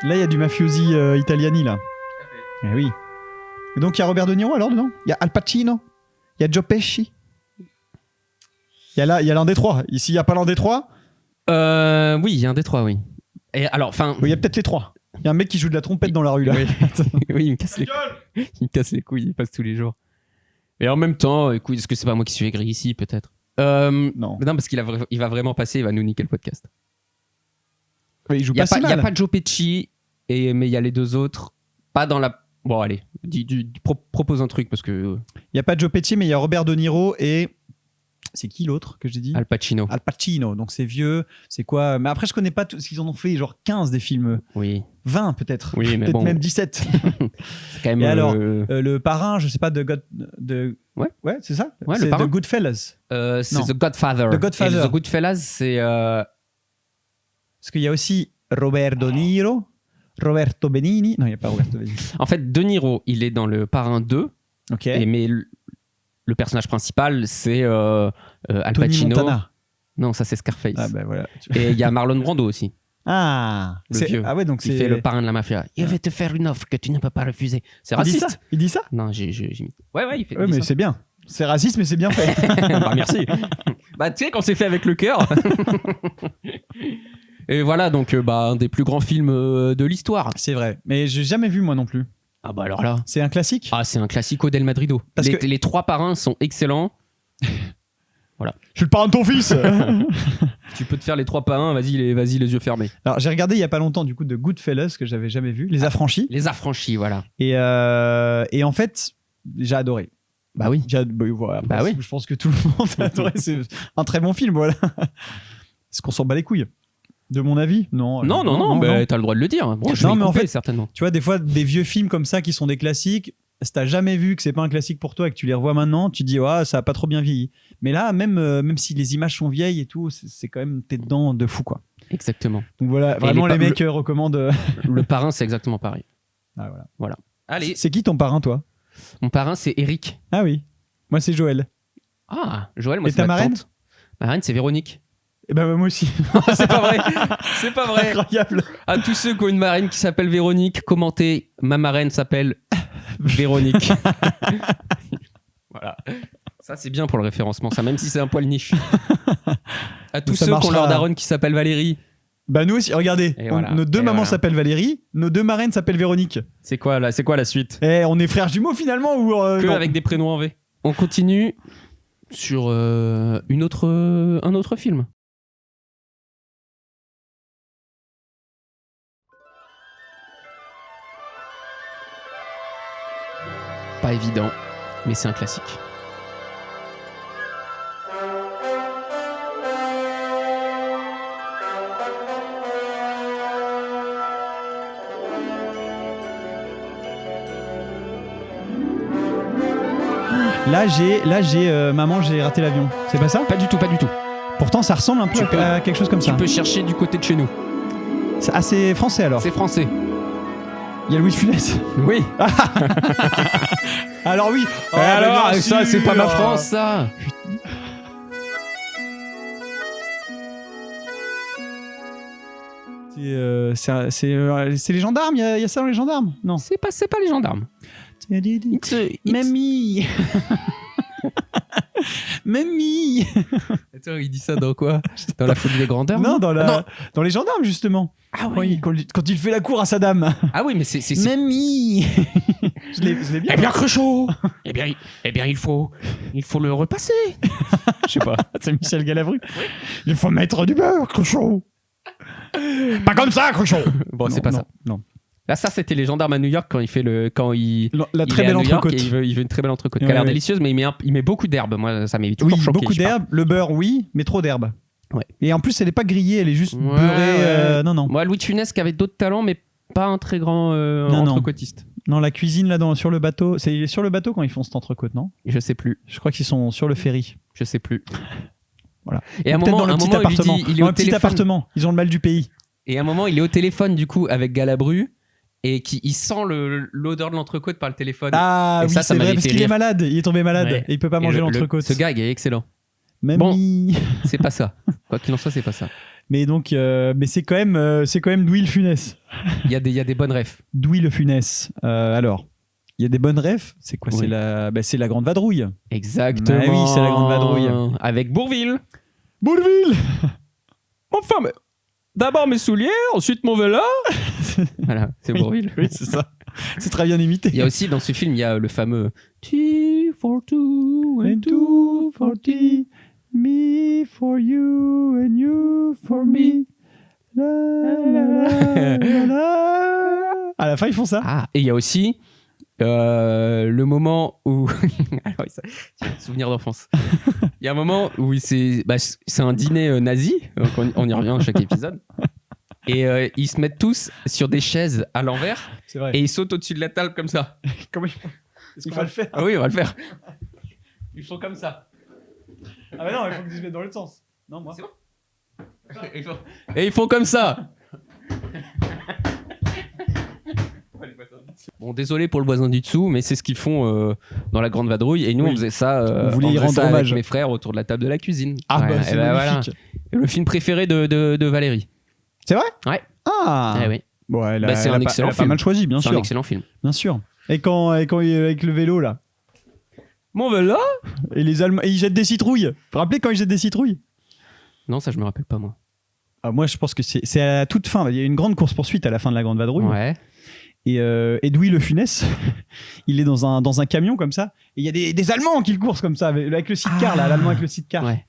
Là, il y a du mafiosi italiani, là. Eh oui. Et donc, il y a Robert De Niro, alors, dedans? Il y a Al Pacino? Il y a Joe Pesci? Il y a l'un des trois. Ici, il n'y a pas l'un des trois? Oui, il y a un des trois, oui. Et alors, enfin... Oui, il y a peut-être les trois. Il y a un mec qui joue de la trompette dans la rue, là. Oui, oui, il me casse les couilles, il passe tous les jours. Et en même temps, écoute, est-ce que c'est pas moi qui suis aigri ici, peut-être? Non. Non, parce qu'il va vraiment passer, il va nous niquer le podcast. Oui, il joue Il n'y a, pas si y a mal. pas Joe Pesci, mais il y a les deux autres. Pas dans la... Bon, allez, propose un truc, parce que... Il n'y a pas Joe Pesci, mais il y a Robert De Niro et... C'est qui l'autre que j'ai dit? Al Pacino. Al Pacino. Donc c'est vieux. C'est quoi? Mais après, je connais pas tout ce qu'ils en ont fait. Genre 15 des films. Oui. 20 peut-être. Oui, mais Peut-être bon. même 17. C'est quand même... Et alors, le parrain, je sais pas, de Ouais. Ouais, c'est ça? Ouais, le C'est parrain. The Goodfellas. c'est non. The Godfather. The Godfather. Et The Goodfellas, c'est... Parce qu'il y a aussi Robert De Niro, Roberto Benigni. Non, il n'y a pas Roberto Benigni. En fait, De Niro, il est dans le Parrain 2, Ok. mais le personnage principal, c'est Al Tony Pacino. Montana. Non, ça c'est Scarface. Ah, bah voilà. Et il y a Marlon Brando aussi, Ah, le vieux. Ah ouais, donc qui c'est. fait le parrain de la mafia. Il va te faire une offre que tu ne peux pas refuser. C'est Il dit ça? raciste. Il dit ça? Non, j'imite. Ouais, il fait Ouais, il dit mais ça. c'est bien. C'est raciste, mais c'est bien fait. Bah, merci. Bah, tu sais, quand c'est fait avec le cœur. Et voilà, donc, un des plus grands films de l'histoire. C'est vrai. Mais j'ai jamais vu, moi non plus. Ah, bah alors là. C'est un classique? Ah, c'est un classico del Madrido. Parce Les, que- les trois parrains sont excellents. Je suis le parrain de ton fils! Tu peux te faire les trois parrains, vas-y les yeux fermés. Alors, j'ai regardé il y a pas longtemps, du coup, de Goodfellas, que j'avais jamais vu. Les Affranchis. Les affranchis, voilà. Et en fait, j'ai adoré. Bah oui. Voilà, Bah oui. Je pense que tout le monde a adoré. C'est un très bon film, voilà. Est-ce qu'on s'en bat les couilles? De mon avis? Non. Non, bah, t'as le droit de le dire. Bon, je Non, vais mais y en couper, fait- certainement. Tu vois, des fois, des vieux films comme ça qui sont des classiques, si t'as jamais vu que c'est pas un classique pour toi et que tu les revois maintenant, tu te dis, ouais, ça a pas trop bien vieilli. Mais là, même si les images sont vieilles et tout, c'est quand même, t'es dedans de fou, quoi. Exactement. Donc voilà, Et vraiment, les les mecs recommandent. Le parrain, c'est exactement pareil. Ah, voilà. Allez, C'est qui ton parrain, toi? mon parrain, c'est Eric. Ah oui. Moi, c'est Joël. Ah, Joël, moi, Et c'est ta ma marraine? tante. Ma marraine, c'est Véronique. Et ben, moi aussi. C'est pas vrai. C'est pas vrai. Incroyable. À tous ceux qui ont une marraine qui s'appelle Véronique, commentez. Ma marraine s'appelle Véronique. Voilà. Ça, c'est bien pour le référencement, ça, même si c'est un poil niche. À tous Ça ceux qui ont marchera. leur daronne qui s'appelle Valérie. Bah nous aussi, regardez, Et voilà. nos deux Et mamans voilà. s'appellent Valérie, nos deux marraines s'appellent Véronique. C'est quoi la suite? On est frères jumeaux finalement ou Que non avec des prénoms en V. On continue sur un autre film. Pas évident, mais c'est un classique. Là j'ai maman, j'ai raté l'avion. C'est pas ça? Pas du tout, pas du tout. Pourtant ça ressemble un peu Tu peux- à quelque chose comme Tu ça. peux chercher du côté de chez nous. C'est français alors. C'est français. Il y a Louis de Funès. Oui. Alors oui. Oh, alors, mais bien ça, c'est pas ma sûr. France, ça. C'est les gendarmes, il y a ça dans les gendarmes? Non. C'est pas les gendarmes. Mamie. Mamie. Attends, il dit ça dans quoi? Dans la folie des grandeurs? Non, dans Ah, non. dans les gendarmes justement. Ah Quand il fait la cour à sa dame. Ah oui, mais c'est. Mamie. je l'ai bien. Eh bien, Cruchot. eh bien, il faut le repasser. Je sais pas. C'est Michel Galabru. Il faut mettre du beurre, Cruchot. Pas comme ça, Cruchot. Bon, c'est pas ça. Non. Là, ça, c'était les gendarmes à New York quand il La il très est à belle New York entrecôte. et il veut une très belle entrecôte qui Ouais, a l'air ouais. délicieuse, mais il met beaucoup d'herbe. Moi, ça m'avait toujours Oui, choqué. beaucoup je sais pas. d'herbe. Le beurre, oui, mais trop d'herbe. Ouais. Et en plus, elle est pas grillée, elle est juste Ouais, beurrée. ouais. Non. Moi, Louis de Funès qui avait d'autres talents, mais pas un très grand Non. entrecôtiste. Non, la cuisine là sur le bateau. C'est sur le bateau quand ils font cette entrecôte, non? Je sais plus. Je crois qu'ils sont sur le ferry. Je sais plus. Voilà. Et à un Peut-être moment, dans le petit il lui appartement. dit, il est Dans au le petit téléphone. appartement. Ils ont le mal du pays. Et à un moment, il est au téléphone du coup avec Galabru et il sent l'odeur de l'entrecôte par le téléphone. Ah Et oui, ça c'est m'avait vrai, parce fait qu'il est rire. malade. Il est tombé malade. Ouais. Et il peut pas Et manger l'entrecôte. Ce gag est excellent. Mamie. C'est pas ça. Quoi qu'il en soit, c'est pas ça. Mais donc, mais c'est quand même Douy le Funès. Il y a des bonnes refs. Douy le Funès. Alors, il y a des bonnes refs. C'est quoi? Oui. C'est la Grande Vadrouille. Exactement. Bah oui, c'est la Grande Vadrouille. Avec Bourville. Bourville. Enfin, mais d'abord mes souliers, ensuite mon vélo. Voilà, c'est Bourville. Oui, c'est ça. C'est très bien imité. Il y a aussi dans ce film, il y a le fameux T for two and And two 240, me for you and you for me. La, la, la, la. À la fin, ils font ça. Ah, et il y a aussi le moment où. Alors, oui, ça, c'est un souvenir d'enfance. Il y a un moment où c'est un dîner nazi, donc on y revient à chaque épisode. Et ils se mettent tous sur des chaises à l'envers C'est vrai. et ils sautent au-dessus de la table comme ça. Comment ils font? Est-ce qu'on va le faire? Ah oui, on va le faire. Ils font comme ça. Ah, mais non, il faut qu'ils se mettent dans l'autre sens. Non, moi. C'est bon. Et ils font comme ça. Bon, désolé pour le voisin du dessous, mais c'est ce qu'ils font dans la Grande Vadrouille. Et nous, Oui. on faisait ça, On voulait y faisait rendre ça hommage. avec mes frères autour de la table de la cuisine. Ah, Voilà, bah, et c'est magnifique. voilà. Et le film préféré de Valérie. C'est vrai? Ouais. Ah! Eh oui. Bon, elle a, Bah, c'est elle un a pas- excellent elle a pas film. mal choisi, bien C'est un sûr. excellent film. Bien sûr. Et quand il est avec le vélo, là. Mon vélo? Et les Allemands, et ils jettent des citrouilles. Vous vous rappelez quand ils jettent des citrouilles? Non, ça, je me rappelle pas, moi. Ah, moi, je pense que c'est à la toute fin. Il y a une grande course-poursuite à la fin de la Grande Vadrouille. Ouais. Et Edoui Le Funès, il est dans un camion comme ça. Et il y a des Allemands qui le coursent comme ça, avec le sidecar, là, l'Allemand avec le sidecar. Ouais.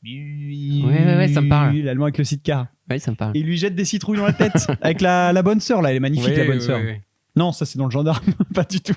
Ouais, ça me parle. L'Allemand avec le sidecar. Ouais, ça me parle. Et il lui jette des citrouilles dans la tête. Avec la bonne sœur, là. Elle est magnifique, la bonne sœur. Non, ça, c'est dans le gendarme. Pas du tout.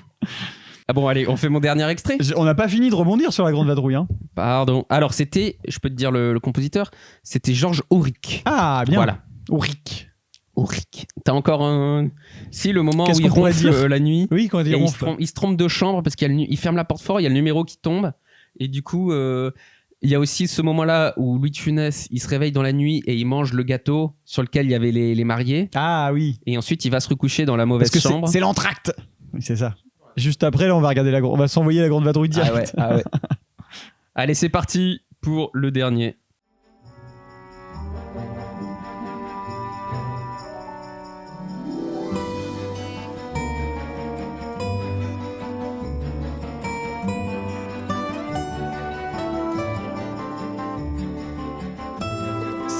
Ah bon, allez, on fait mon dernier extrait. On n'a pas fini de rebondir sur la Grande Vadrouille. Hein. Pardon. Alors, c'était, je peux te dire le compositeur, c'était Georges Auric. Ah, bien. Voilà. Auric. Auric. T'as encore un. Si, le moment Qu'est-ce où il qu'on pourrait ronfle dire la nuit. Oui, quand il Et ronfle. il se trompe de chambre parce qu'il ferme la porte fort, il y a le numéro qui tombe. Et du coup, il y a aussi ce moment-là où Louis de Funès, il se réveille dans la nuit et il mange le gâteau sur lequel il y avait les mariés. Ah oui. Et ensuite, il va se recoucher dans la mauvaise Parce que chambre. c'est l'entracte. Oui, c'est ça. Juste après, là, on va regarder on va s'envoyer la Grande Vadrouille direct. Ah ouais, ah ouais. Allez, c'est parti pour le dernier.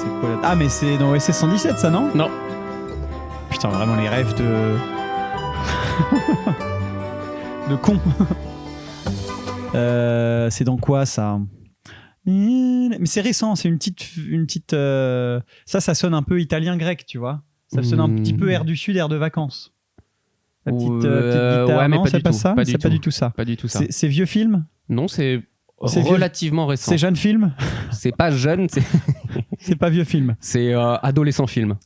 C'est quoi là? Ah, mais c'est dans OSS 117, ça, non? Non. Putain, vraiment les rêves de. de con. C'est dans quoi ça? Mais c'est récent, c'est une petite. Ça sonne un peu italien-grec, tu vois. Ça sonne un petit peu air du sud, air de vacances. La petite guitare, ouais, mais non, pas c'est du pas tout, ça. pas du C'est pas tout. du tout ça. Pas du tout ça. C'est vieux film. Non, c'est C'est vieux. relativement récent. C'est jeune film. C'est pas jeune, C'est pas vieux film. c'est adolescent film.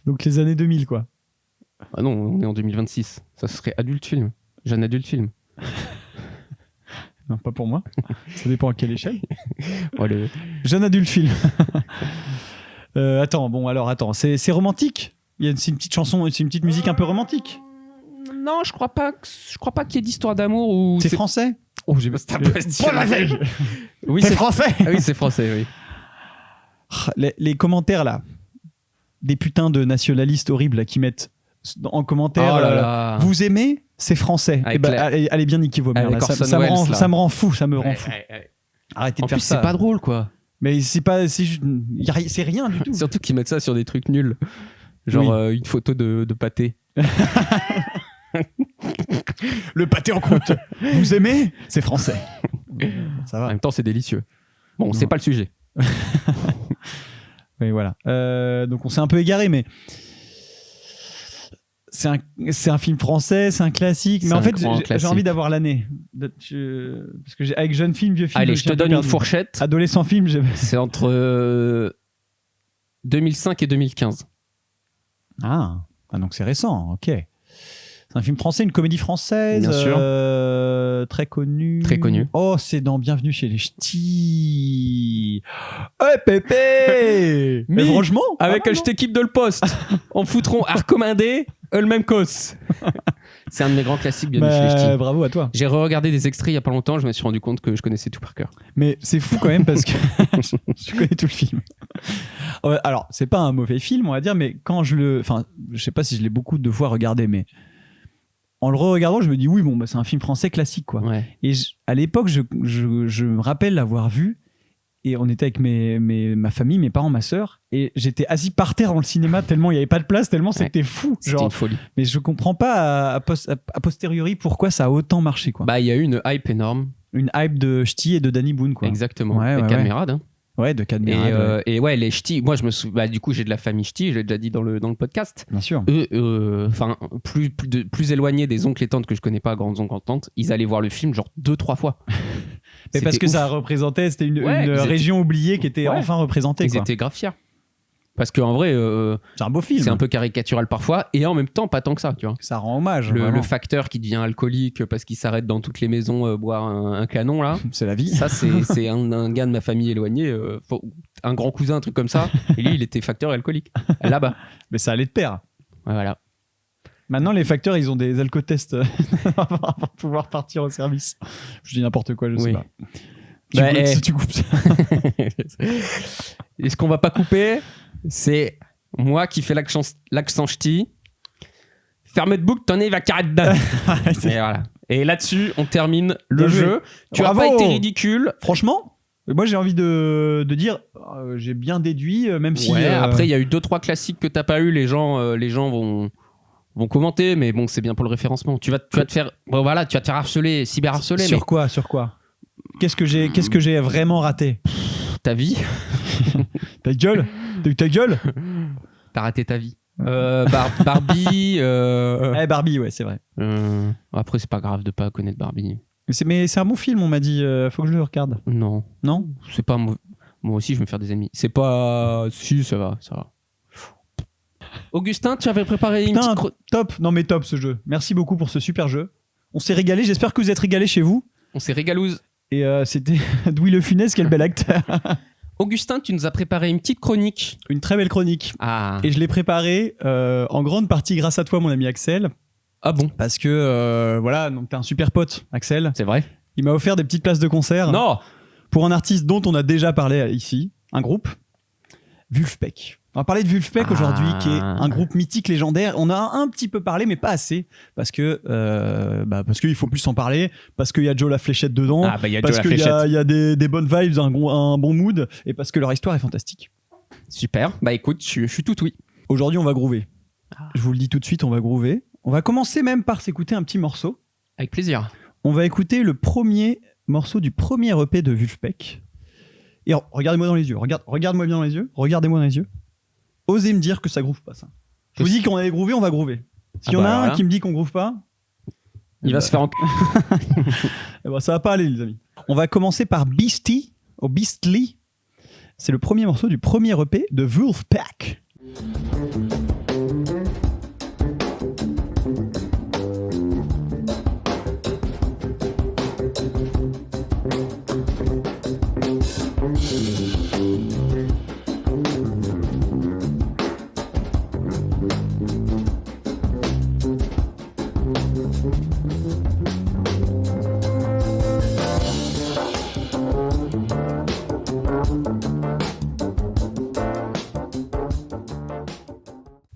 Donc les années 2000 quoi. Ah non, on est en 2026. Ça serait adulte film. Jeune adulte film. Non, pas pour moi. Ça dépend à quelle échelle. Oh, le- Jeune adulte film. Attends, c'est romantique. C'est une petite chanson, c'est une petite musique un peu romantique. Non, je crois pas qu'il y ait d'histoire d'amour ou C'est français. Oh, j'ai C'est un peu stylé. Pas la veille. Oui, C'est français. Ah oui, c'est français, oui. Les commentaires là, des putains de nationalistes horribles là, qui mettent en commentaire Oh là là. vous aimez, c'est français. Avec Eh ben, la- allez bien niquer vos mères. Avec là. Orson Ça me Welles, rend, là. ça me rend fou, ça me rend fou. Ouais. Arrêtez En de faire plus, ça. c'est pas drôle, quoi. Mais c'est pas, c'est rien du tout. Surtout qu'ils mettent ça sur des trucs nuls. Genre une photo de pâté. Le pâté en croûte. Vous aimez, c'est français. Ça En va. même temps, c'est délicieux. Bon, Non. c'est pas le sujet. Oui, voilà. Donc on s'est un peu égaré, mais c'est un film français, c'est un classique. Mais C'est en un fait, grand j'ai classique. envie d'avoir l'année. Parce que avec jeune film, vieux film. Allez, je je te suis un peu donne une perdu. fourchette. Adolescent film, C'est entre 2005 et 2015. Ah, donc c'est récent, ok. C'est un film français, une comédie française. Bien sûr. Très connue. Très connue. Oh, c'est dans Bienvenue chez les Ch'tis. Ouais, Pépé. Mais franchement. Avec ah, je t'équipe de le poste. On foutront à recommander le même cos. C'est un de mes grands classiques, bien chez les ch'tis. Bravo à toi. J'ai re-regardé des extraits il y a pas longtemps, je me suis rendu compte que je connaissais tout par cœur. Mais c'est fou quand même parce que je connais tout le film. Alors, c'est pas un mauvais film, on va dire, mais quand je sais pas si je l'ai beaucoup de fois regardé, mais en le re-regardant, je me dis oui, bon, bah, c'est un film français classique, quoi. Ouais. Et à l'époque, je me rappelle l'avoir vu. Et on était avec ma famille, mes parents, ma sœur, et j'étais assis par terre dans le cinéma tellement il n'y avait pas de place, tellement c'était fou. C'était Genre. une folie. Mais je comprends pas a posteriori pourquoi ça a autant marché, quoi. Bah, il y a eu une hype énorme. Une hype de Ch'ti et de Danny Boone, quoi. Exactement. Ouais, Avec ouais, Cadmerade, hein. Ouais, de Cadmerade. Et ouais, les ch'tis, moi je me souviens, bah, du coup j'ai de la famille ch'ti, j'ai déjà dit dans le podcast. Bien sûr. Eux, enfin, plus éloignés des oncles et tantes que je connais pas, grandes oncles et tantes, ils allaient voir le film genre 2-3 fois. Mais parce que C'était ça ouf. représentait, c'était une Ouais, ils étaient- région oubliée qui était Ouais. enfin représentée, Ils quoi. étaient grave fiers. Parce qu'en vrai, C'est un beau film. c'est un peu caricatural parfois, et en même temps, pas tant que ça, tu vois. Ça rend hommage. Le vraiment. facteur qui devient alcoolique parce qu'il s'arrête dans toutes les maisons boire un canon, là. C'est la vie. Ça, c'est un gars de ma famille éloignée, un grand cousin, un truc comme ça. Et lui, il était facteur alcoolique. Là-bas. Mais ça allait de pair. Ouais, voilà. Maintenant, les facteurs, ils ont des alcotests avant de pouvoir partir au service. Je dis n'importe quoi, je sais Oui. pas. Bah, Si tu coupes ça. Et ce qu'on va pas couper, c'est moi qui fais l'accent ch'ti. Ferme de boucle, t'en es, il va carrer dedans. Et voilà. Et là-dessus, on termine le Bien joué. jeu. Tu as Bravo. pas été ridicule. Franchement, moi j'ai envie de dire, j'ai bien déduit, même si. Ouais, après, il y a eu 2-3 classiques que t'as pas eu. Les gens vont commenter, mais bon, c'est bien pour le référencement. Tu vas te faire, bon, voilà, tu vas te faire harceler, cyberharceler, mais Sur quoi Qu'est-ce que j'ai vraiment raté? ta vie, Ta gueule. T'as eu ta gueule? t'as raté ta vie. Barbie. Barbie, ouais, c'est vrai. Après, c'est pas grave de pas connaître Barbie. Mais c'est un bon film, on m'a dit. Faut que je le regarde. Non, Non? c'est pas moi aussi, je vais me faire des ennemis. C'est pas. Si, ça va. Augustin, tu avais préparé une Putain, petite. top. Non, mais top ce jeu. Merci beaucoup pour ce super jeu. On s'est régalé. J'espère que vous êtes régalés chez vous. On s'est régalouse. Et c'était Louis Le Funès, quel bel acteur. Augustin, tu nous as préparé une petite chronique. Une très belle chronique. Ah. Et je l'ai préparée en grande partie grâce à toi, mon ami Axel. Ah bon? Parce que, voilà, donc t'es un super pote, Axel. C'est vrai? Il m'a offert des petites places de concert. Non! Pour un artiste dont on a déjà parlé ici, un groupe, Vulfpeck. On va parler de Vulfpeck Ah. aujourd'hui, qui est un groupe mythique légendaire. On a un petit peu parlé, mais pas assez, parce que qu'il faut plus en parler, parce qu'il y a Joe la Fléchette dedans, Ah, bah, il y a parce Joe la qu'il y a, Fléchette. il y a des bonnes vibes, un bon mood, et parce que leur histoire est fantastique. Super. Bah écoute, je suis tout oui. Aujourd'hui, on va groover. Ah. Je vous le dis tout de suite, on va groover. On va commencer même par s'écouter un petit morceau. Avec plaisir. On va écouter le premier morceau du premier EP de Vulfpeck. Et regardez-moi dans les yeux. Regarde-moi bien dans les yeux. Regardez-moi dans les yeux. Osez me dire que ça groove pas, ça. Je vous dis qu'on allait groover, on va groover. S'il y Ah en bah a alors un là. qui me dit qu'on groove pas, Il va se faire eh ben, ça va pas aller, les amis. On va commencer par Beastie, ou Beastly. C'est le premier morceau du premier EP de Vulfpeck.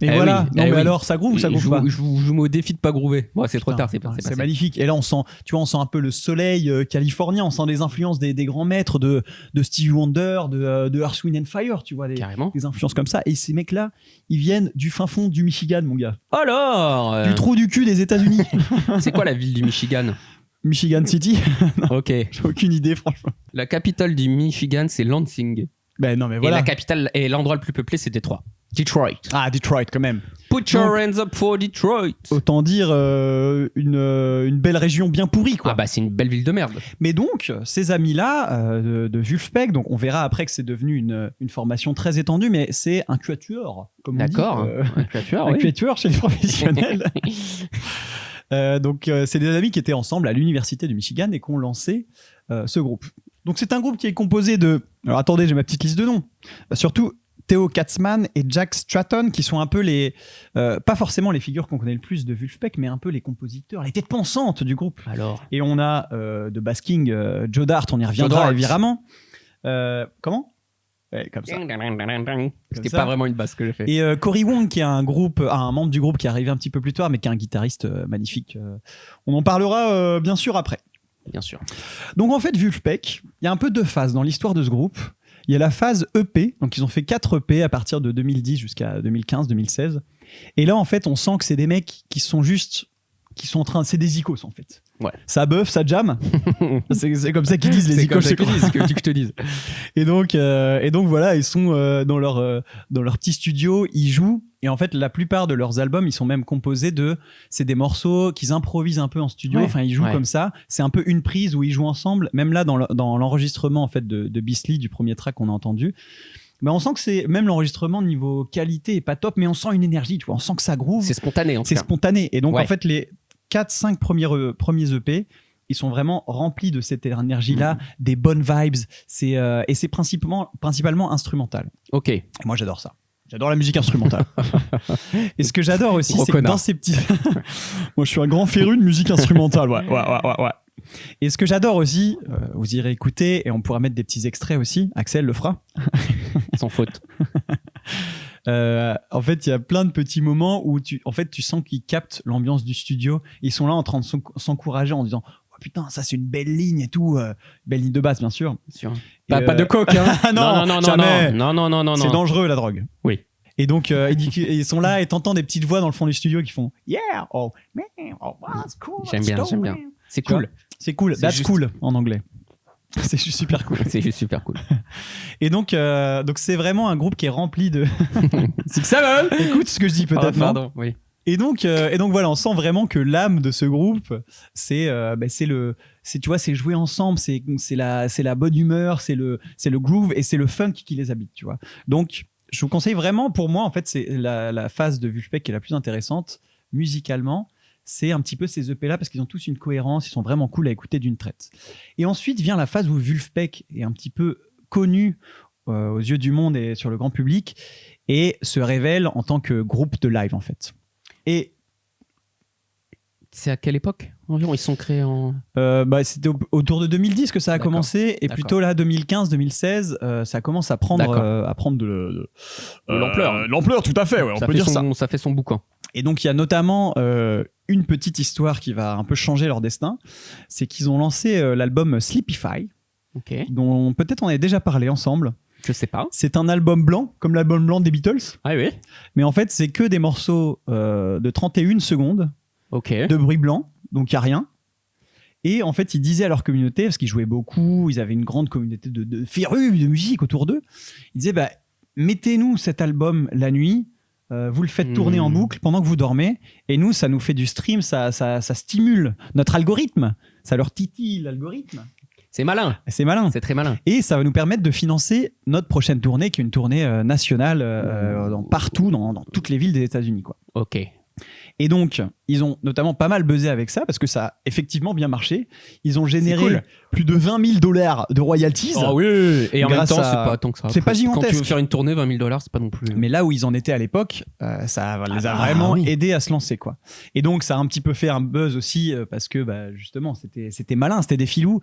Et Eh voilà. oui, Non, eh mais oui. alors, ça groove ou ça groove pas? Je vous mets au défi de pas groover. Bon, c'est trop Putain, tard, c'est passé. c'est magnifique. Et là, on sent un peu le soleil californien. On sent des influences des grands maîtres de Stevie Wonder, de Earth, Wind and Fire, tu vois, Carrément. des influences comme ça. Et ces mecs-là, ils viennent du fin fond du Michigan, mon gars. Alors, Du trou du cul des États-Unis. c'est quoi la ville du Michigan? Michigan City. Ok. J'ai aucune idée, franchement. La capitale du Michigan, c'est Lansing. Ben non, mais Et voilà. la capitale et l'endroit le plus peuplé, c'est Détroit. Detroit. Ah, Detroit, quand même. Put your Donc- hands up for Detroit. Autant dire une belle région bien pourrie, quoi. Ah bah c'est une belle ville de merde. Mais donc, ces amis-là de Vulfpeck, donc on verra après que c'est devenu une formation très étendue, mais c'est un quatuor, comme on dit. D'accord. Un quatuor, Un oui. quatuor chez les professionnels. Donc, c'est des amis qui étaient ensemble à l'université du Michigan et qui ont lancé ce groupe. Donc, c'est un groupe qui est composé de... Alors, attendez, j'ai ma petite liste de noms. Surtout Theo Katzman et Jack Stratton, qui sont un peu les... pas forcément les figures qu'on connaît le plus de Vulfpeck, mais un peu les compositeurs, les têtes pensantes du groupe. Alors. Et on a de basking Joe Dart, on y Joe reviendra Dart. évidemment. Comment Ouais, comme ça. C'était ça. pas vraiment une basse que j'ai fait. Et Cory Wong, qui est un membre du groupe qui est arrivé un petit peu plus tard, mais qui est un guitariste magnifique. On en parlera bien sûr après. Bien sûr. Donc en fait, Vulfpeck, il y a un peu deux phases dans l'histoire de ce groupe. Il y a la phase EP, donc ils ont fait 4 EP à partir de 2010 jusqu'à 2015-2016. Et là, en fait, on sent que c'est des mecs qui sont en train, c'est des icos en fait. Ouais. Ça buff, ça jam. c'est comme ça qu'ils disent les C'est icos. comme ça qu'ils disent, que tu que je te dise. Et donc voilà, ils sont dans leur petit studio, ils jouent. Et en fait, la plupart de leurs albums, ils sont même composés c'est des morceaux qu'ils improvisent un peu en studio. Ouais, Enfin, ils jouent ouais. comme ça. C'est un peu une prise où ils jouent ensemble. Même là, dans l'enregistrement en fait de Beastly, du premier track qu'on a entendu, mais on sent que c'est même l'enregistrement niveau qualité est pas top, mais on sent une énergie. Tu vois, on sent que ça groove. C'est spontané en tout C'est cas. spontané. Et donc Ouais. en fait, les 4-5 premiers EP, ils sont vraiment remplis de cette énergie-là, des bonnes vibes. Et c'est principalement instrumental. Ok. Et moi, j'adore ça. J'adore la musique instrumentale. Et ce que j'adore aussi, Gros c'est que connard. dans ces petits... Moi, je suis un grand féru de musique instrumentale. Ouais. Et ce que j'adore aussi, vous irez écouter, et on pourra mettre des petits extraits aussi. Axel le fera. Sans faute. En fait, il y a plein de petits moments où tu sens qu'ils captent l'ambiance du studio. Ils sont là en train de s'encourager en disant oh, putain, ça c'est une belle ligne et tout. Belle ligne de basse, bien sûr. Sûr. Et, Pas de coke, hein. non, non, jamais. non. C'est dangereux la drogue. Oui. Et donc, ils sont là et t'entends des petites voix dans le fond du studio qui font Yeah, oh man, oh that's cool. J'aime bien. C'est Tu vois, cool. C'est cool. C'est That's juste- cool en anglais. C'est juste super cool. C'est juste super cool. Et donc c'est vraiment un groupe qui est rempli de. C'est que ça va. Écoute ce que je dis peut-être. non Pardon, oui. Et donc voilà, on sent vraiment que l'âme de ce groupe, c'est tu vois, c'est jouer ensemble, c'est la bonne humeur, c'est le groove et c'est le funk qui les habite, tu vois. Donc je vous conseille vraiment, pour moi en fait, c'est la phase de Vulfpeck qui est la plus intéressante musicalement. C'est un petit peu ces EP là parce qu'ils ont tous une cohérence, ils sont vraiment cool à écouter d'une traite. Et ensuite vient la phase où Vulfpeck est un petit peu connu aux yeux du monde et sur le grand public et se révèle en tant que groupe de live en fait. Et c'est à quelle époque environ ils sont créés en... C'était autour de 2010 que ça a D'accord. commencé, et D'accord. plutôt là 2015-2016, ça commence à prendre, D'accord. de L'ampleur. l'ampleur, tout à fait, ouais, on ça peut fait dire ça. ça fait son boucan. Et donc il y a notamment une petite histoire qui va un peu changer leur destin, c'est qu'ils ont lancé l'album Sleepify, Ok. dont peut-être on avait déjà parlé ensemble. Je sais pas. C'est un album blanc, comme l'album blanc des Beatles, Ah oui. mais en fait c'est que des morceaux de 31 secondes Ok. de bruit blanc, donc il n'y a rien. Et en fait, ils disaient à leur communauté, parce qu'ils jouaient beaucoup, ils avaient une grande communauté de férus de musique autour d'eux, ils disaient, mettez-nous cet album la nuit, vous le faites tourner en boucle pendant que vous dormez, et nous, ça nous fait du stream, ça stimule notre algorithme, ça leur titille l'algorithme. C'est malin. C'est malin. C'est très malin. Et ça va nous permettre de financer notre prochaine tournée, qui est une tournée nationale partout, dans toutes les villes des États-Unis, quoi. Ok. Et donc, ils ont notamment pas mal buzzé avec ça, parce que ça a effectivement bien marché. Ils ont généré cool. plus de $20 000 de royalties. Ah oui. Et en même Grâce temps, à- c'est pas tant que ça. c'est pas Quand gigantesque. tu veux faire une tournée, $20 000, c'est pas non plus. Mais là où ils en étaient à l'époque, ça les a Ah, vraiment oui. aidés à se lancer, quoi. Et donc, ça a un petit peu fait un buzz aussi, parce que justement, c'était malin, c'était des filous.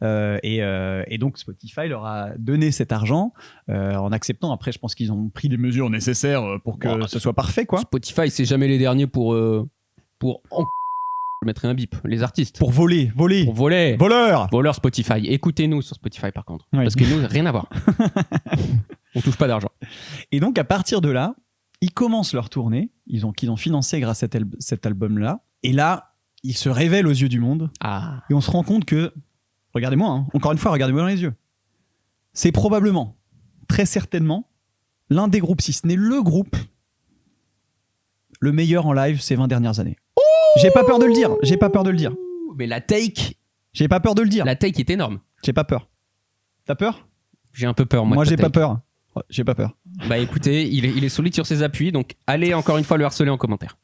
Et donc, Spotify leur a donné cet argent en acceptant. Après, je pense qu'ils ont pris les mesures nécessaires pour que Bon, ce soit parfait, quoi. Spotify, c'est jamais les derniers pour je mettrai un bip. Les artistes. Pour voler. Pour voler. Voleurs. Voleur Spotify. Écoutez-nous sur Spotify par contre. Oui. Parce que nous, rien à voir. On touche pas d'argent. Et donc, à partir de là, ils commencent leur tournée, qu'ils ont financé grâce à cet album-là. Et là, ils se révèlent aux yeux du monde. Ah. Et on se rend compte que, regardez-moi, hein, encore une fois, regardez-moi dans les yeux. C'est probablement, très certainement, l'un des groupes, si ce n'est le groupe, le meilleur en live ces 20 dernières années. J'ai pas peur de le dire. Mais la take La take est énorme. J'ai pas peur. T'as peur? J'ai un peu peur, moi. Moi, de ta j'ai pas take. peur. Ouais, j'ai pas peur. Bah écoutez, il est solide sur ses appuis, donc allez encore une fois le harceler en commentaire.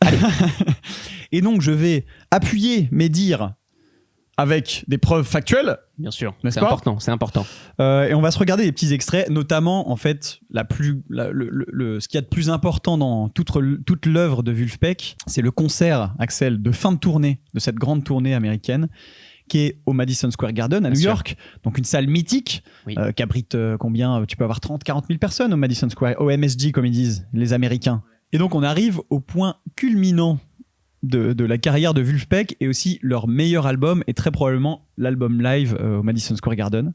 Et donc, je vais appuyer mes dires avec des preuves factuelles. Bien sûr, N'est-ce c'est pas important, c'est important. Et on va se regarder des petits extraits, notamment en fait ce qu'il y a de plus important dans toute l'œuvre de Vulfpeck, c'est le concert, Axel, de fin de tournée de cette grande tournée américaine qui est au Madison Square Garden à Bien New sûr. York, donc une salle mythique Oui. qui abrite combien, tu peux avoir 30-40 000 personnes au Madison Square, au MSG comme ils disent les Américains. Et donc on arrive au point culminant de la carrière de Vulfpeck, et aussi leur meilleur album est très probablement l'album live au Madison Square Garden.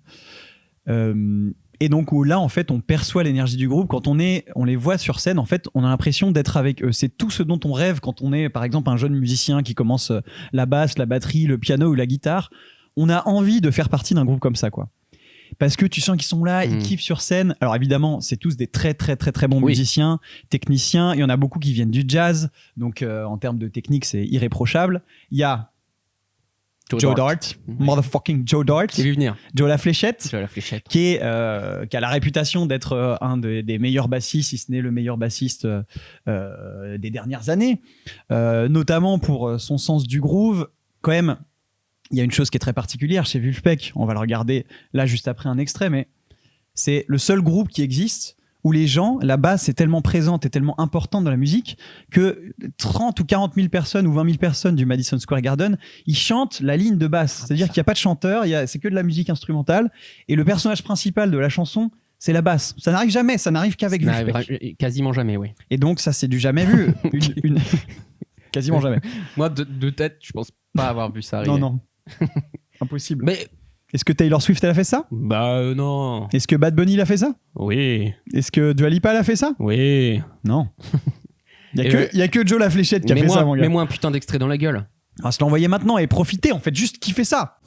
Et donc où là en fait on perçoit l'énergie du groupe quand on les voit sur scène. En fait on a l'impression d'être avec eux. C'est tout ce dont on rêve quand on est par exemple un jeune musicien qui commence la basse, la batterie, le piano ou la guitare. On a envie de faire partie d'un groupe comme ça, quoi. Parce que tu sens qu'ils sont là, ils kiffent sur scène. Alors évidemment, c'est tous des très très très très bons Oui. musiciens, techniciens. Il y en a beaucoup qui viennent du jazz, donc en termes de technique, c'est irréprochable. Il y a Joe Dart, motherfucking Joe Dart, J'ai vu venir. Joe la Fléchette, Je la fléchette. qui a la réputation d'être un des meilleurs bassistes, si ce n'est le meilleur bassiste des dernières années, notamment pour son sens du groove. Quand même, il y a une chose qui est très particulière chez Vulfpeck, on va le regarder là juste après un extrait, mais c'est le seul groupe qui existe où les gens, la basse est tellement présente et tellement importante dans la musique que 30 ou 40 000 personnes ou 20 000 personnes du Madison Square Garden, ils chantent la ligne de basse. C'est-à-dire qu'il n'y a pas de chanteur, c'est que de la musique instrumentale, et le personnage principal de la chanson, c'est la basse. Ça n'arrive jamais, ça n'arrive qu'avec Ça Vulfpeck. n'arrivera quasiment jamais, oui. Et donc ça, c'est du jamais vu. Quasiment jamais. Moi, de tête, je pense pas avoir vu ça arriver. Non. Impossible. Mais Est-ce que Taylor Swift, elle a fait ça? non. Est-ce que Bad Bunny, il a fait ça? Oui, Est-ce que Dua Lipa, elle a fait ça? oui. Non. Il Et y a que Joe la Fléchette qui a fait ça, mon gars. Mets-moi un putain d'extrait dans la gueule. On va se l'envoyer maintenant et profiter, en fait, juste kiffer ça.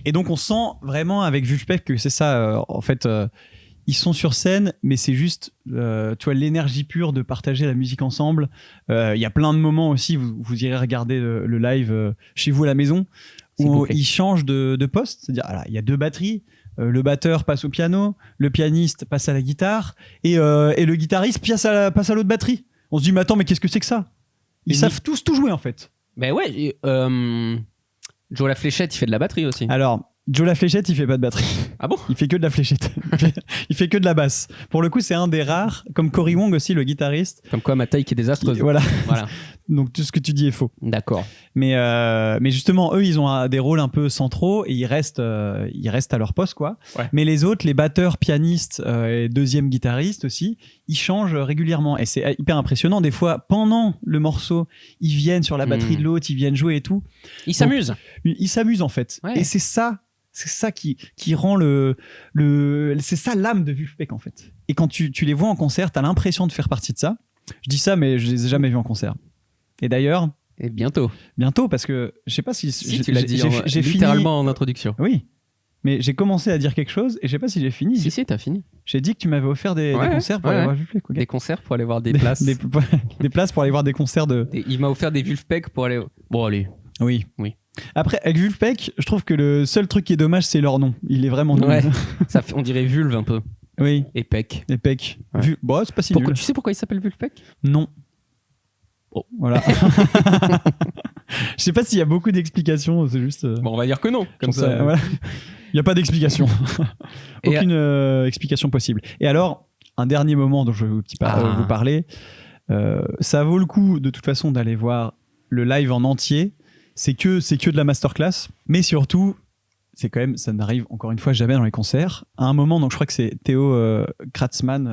Et donc on sent vraiment avec Vulfpeck que c'est ça, en fait, ils sont sur scène, mais c'est juste, tu vois, l'énergie pure de partager la musique ensemble. Il y a plein de moments aussi, vous irez regarder le live chez vous à la maison, S'il vous où plaît. ils changent de poste. C'est-à-dire, voilà, il y a 2 batteries. Le batteur passe au piano, le pianiste passe à la guitare, et le guitariste passe à l'autre batterie. On se dit, mais attends, mais qu'est-ce que c'est que ça? Ils Et savent tous tout jouer, en fait. Ben ouais, Joe la fléchette, il fait de la batterie aussi. Alors, Joe la fléchette, il fait pas de batterie. Ah bon? Il fait que de la fléchette. Il fait que de la basse. Pour le coup, c'est un des rares, comme Cory Wong aussi, le guitariste. Comme quoi ma taille qui est désastreuse. Voilà. Voilà. Donc tout ce que tu dis est faux. D'accord. Mais justement, eux, ils ont des rôles un peu centraux et ils restent à leur poste, quoi. Ouais. Mais les autres, les batteurs, pianistes et deuxième guitariste aussi, ils changent régulièrement. Et c'est hyper impressionnant. Des fois, pendant le morceau, ils viennent sur la batterie de l'autre, ils viennent jouer et tout. Il s'amuse. Ils s'amusent en fait. Ouais. Et c'est ça qui rend c'est ça l'âme de Vulfpeck en fait. Et quand tu les vois en concert, t'as l'impression de faire partie de ça. Je dis ça, mais je les ai jamais vus en concert. Et d'ailleurs, Et bientôt. parce que je sais pas si, Si tu l'as dit j'ai littéralement en introduction. fini. Oui, mais j'ai commencé à dire quelque chose et je sais pas si j'ai fini. Si, t'as fini. J'ai dit que tu m'avais offert des concerts pour aller voir Vulfpeck. Ok. Des concerts pour aller voir des places. Des places pour aller voir des concerts de. Il m'a offert des Vulfpeck pour aller. Bon, allez. Oui. Oui. Après, avec Vulfpeck, je trouve que le seul truc qui est dommage, c'est leur nom. Il est vraiment nul. Ouais. On dirait Vulve un peu. Oui. Et Peck. Et Peck. Ouais. Bon, c'est pas si Pourquoi, nul. tu sais pourquoi il s'appelle Vulfpeck? Non. Bon. Voilà. Je sais pas s'il y a beaucoup d'explications, c'est juste. Bon, on va dire que non. Comme j'en sais- ça. voilà. Il n'y a pas d'explication. Et Aucune explication possible. Et alors, un dernier moment dont je vais vous parler. Ça vaut le coup, de toute façon, d'aller voir le live en entier. C'est que de la masterclass. Mais surtout, c'est quand même, ça n'arrive encore une fois jamais dans les concerts. À un moment, donc je crois que c'est Théo Kratzmann,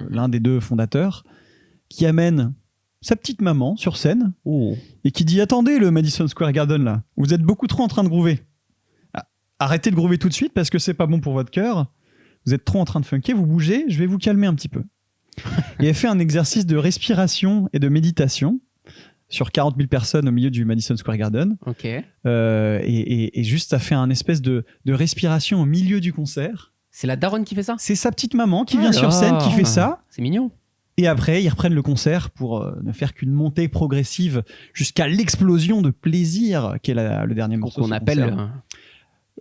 l'un des 2 fondateurs, qui amène sa petite maman sur scène et qui dit, attendez, le Madison Square Garden là, vous êtes beaucoup trop en train de groover. Arrêtez de groover tout de suite parce que c'est pas bon pour votre cœur. Vous êtes trop en train de funker, vous bougez, je vais vous calmer un petit peu. Et elle fait un exercice de respiration et de méditation sur 40 000 personnes au milieu du Madison Square Garden. Ok. Et juste, ça fait un espèce de respiration au milieu du concert. C'est la daronne qui fait ça? C'est sa petite maman qui vient sur scène, qui fait ça. C'est mignon. Et après, ils reprennent le concert pour ne faire qu'une montée progressive jusqu'à l'explosion de plaisir qui est le dernier morceau. Qu'on appelle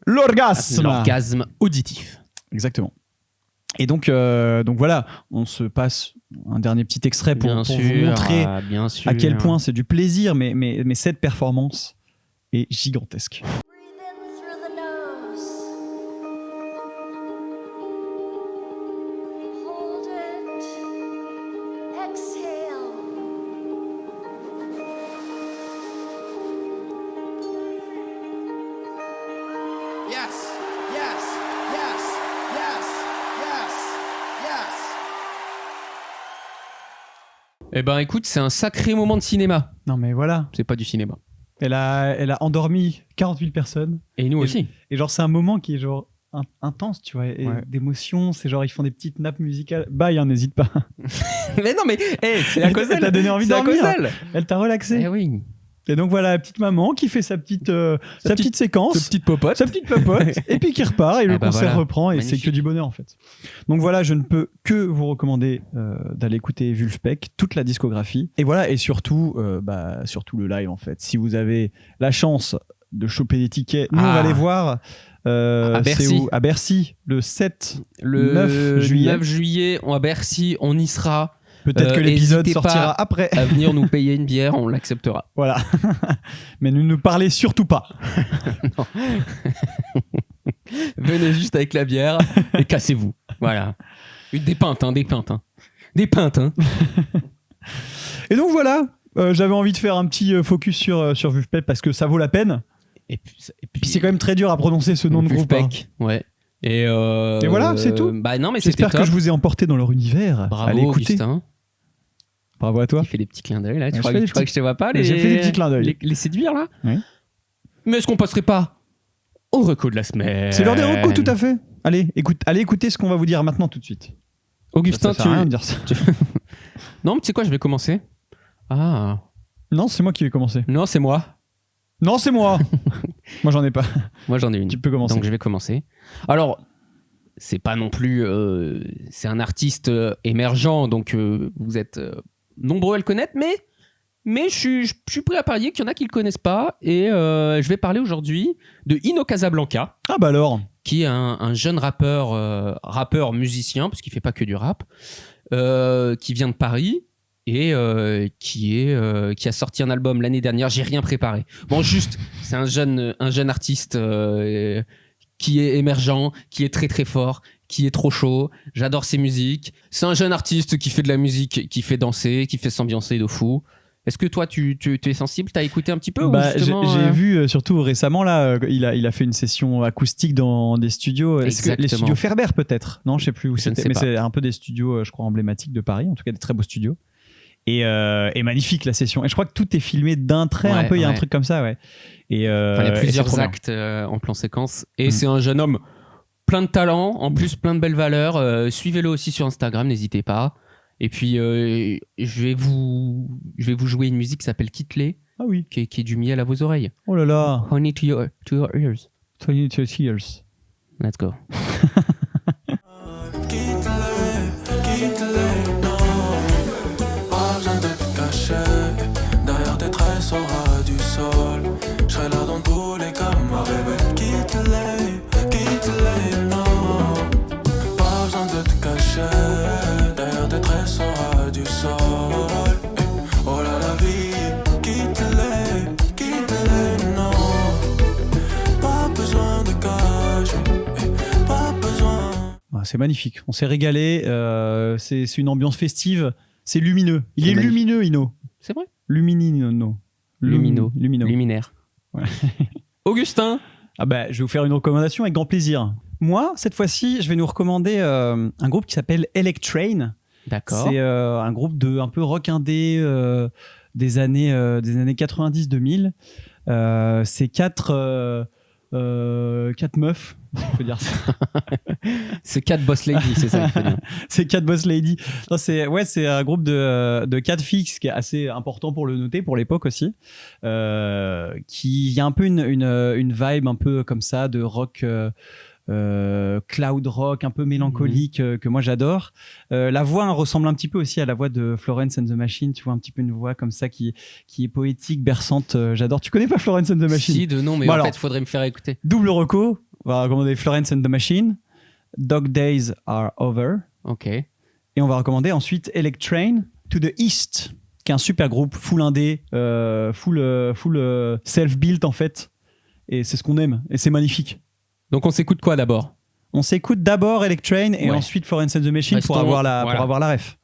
l'orgasme auditif. Exactement. Et donc voilà, on se passe un dernier petit extrait pour vous montrer à quel point c'est du plaisir, mais cette performance est gigantesque. Breathe in through the nose. Hold it. Exhale. Yes, yes, yes, yes, yes, yes. Eh ben écoute, c'est un sacré moment de cinéma. Non mais voilà, C'est pas du cinéma. elle a endormi 40 000 personnes. Et nous Et aussi. Et genre, c'est un moment qui est genre intense, tu vois, et Ouais. d'émotion. C'est genre, ils font des petites nappes musicales. Bye, hein, n'hésite pas. Mais non, mais c'est à cause Elle d'elle. t'a donné envie de C'est à cause dormir. d'elle. Elle t'a relaxé. Eh oui. Et donc voilà, la petite maman qui fait sa petite séquence. Sa petite popote. Sa petite popote, et puis qui repart, et le bah concert voilà. reprend, et Magnifique. c'est que du bonheur en fait. Donc voilà, je ne peux que vous recommander d'aller écouter Vulfpeck, toute la discographie, et voilà, et surtout le live en fait. Si vous avez la chance de choper des tickets, nous on va les voir À Bercy. c'est où ? À Bercy, le 7, Le 9 juillet. 9 juillet, à Bercy, on y sera. Peut-être que l'épisode n'hésitez pas sortira après. À venir nous payer une bière, on l'acceptera. Voilà. Mais ne nous parlez surtout pas. Venez juste avec la bière et cassez-vous. Voilà. Des pintes, hein, des pintes. Hein. Des pintes, hein. Et donc voilà, j'avais envie de faire un petit focus sur Vulfpeck parce que ça vaut la peine. Et puis c'est quand même très dur à prononcer ce nom de groupe. hein. Vulfpeck, ouais. Et voilà, c'est tout. Bah non, mais c'était J'espère top. que je vous ai emporté dans leur univers. Bravo, Allez écouter. Augustin. Bravo à toi. Il fait des petits clins d'œil là. Ouais, Tu je crois fais des que je te vois pas J'ai fait des petits clins d'œil. Les séduire là. Oui. Mais est-ce qu'on passerait pas au reco de la semaine? C'est l'heure des recos, tout à fait. Allez écoutez ce qu'on va vous dire maintenant tout de suite. Augustin, ça sert à rien de dire ça. Non, mais tu sais quoi, je vais commencer. Ah. Non, c'est moi qui vais commencer. Non, c'est moi. Non, c'est moi. Moi, j'en ai pas. Moi, j'en ai une. Tu peux commencer. Donc, je vais commencer. Alors, c'est pas non plus... c'est un artiste émergent, donc vous êtes nombreux à le connaître, mais je suis prêt à parier qu'il y en a qui le connaissent pas, et je vais parler aujourd'hui de Ino Casablanca. Ah bah alors. Qui est un jeune rappeur musicien, parce qu'il fait pas que du rap, qui vient de Paris et qui a sorti un album l'année dernière. J'ai rien préparé. Bon, juste, c'est un jeune artiste qui est émergent, qui est très très fort, qui est trop chaud. J'adore ses musiques. C'est un jeune artiste qui fait de la musique, qui fait danser, qui fait s'ambiancer de fou. Est-ce que toi, tu es sensible? T'as écouté un petit peu ou justement, j'ai vu, surtout récemment, là, il a fait une session acoustique dans des studios. Est-ce que les studios Ferber, peut-être? Non, je sais plus où c'était. Mais c'est un peu des studios, je crois, emblématiques de Paris. En tout cas, des très beaux studios. Et magnifique, la session. Et je crois que tout est filmé d'un trait, un peu. Il y a un truc comme ça, ouais. Et, il y a plusieurs actes en plan séquence. Et c'est un jeune homme plein de talent, en plus plein de belles valeurs. Suivez-le aussi sur Instagram, n'hésitez pas. Et puis, je vais vous jouer une musique qui s'appelle Kitley, qui est du miel à vos oreilles. Oh là là. Honey to your ears. Honey to your ears. Let's go. Pas besoin de te cacher, derrière tes traits sera du sol. Je serai là dans tous les cas, ma bébé. Kitley, non. Pas besoin de te cacher, derrière tes traits sera du sol. Oh là la vie, Kitley, non. Pas besoin de cacher, pas besoin. Ah, c'est magnifique, on s'est régalé. C'est une ambiance festive. C'est lumineux. Il est lumineux, Ino. C'est vrai. Luminaire. Ouais. Augustin. Ah bah, je vais vous faire une recommandation avec grand plaisir. Moi, cette fois-ci, je vais nous recommander un groupe qui s'appelle Electrain. D'accord. C'est un groupe de un peu rock indé des années 90-2000. C'est quatre meufs. Il faut dire ça. C'est 4 boss lady, c'est ça qu'il faut dire. C'est 4 boss lady. Non, c'est un groupe de 4 filles, ce qui est assez important pour le noter, pour l'époque aussi. Qui y a un peu une vibe un peu comme ça de rock, cloud rock, un peu mélancolique, que moi j'adore. La voix ressemble un petit peu aussi à la voix de Florence and the Machine. Tu vois, un petit peu une voix comme ça qui est poétique, berçante. J'adore. Tu connais pas Florence and the Machine? Si, de nom, mais en fait, il faudrait me faire écouter. Double reco. On va recommander Florence and the Machine, Dog Days Are Over. Ok. Et on va recommander ensuite Electrain, To the East, qui est un super groupe, full indé, full self-built en fait. Et c'est ce qu'on aime. Et c'est magnifique. Donc on s'écoute quoi d'abord? On s'écoute d'abord Electrain et ensuite Florence and the Machine pour avoir la ref.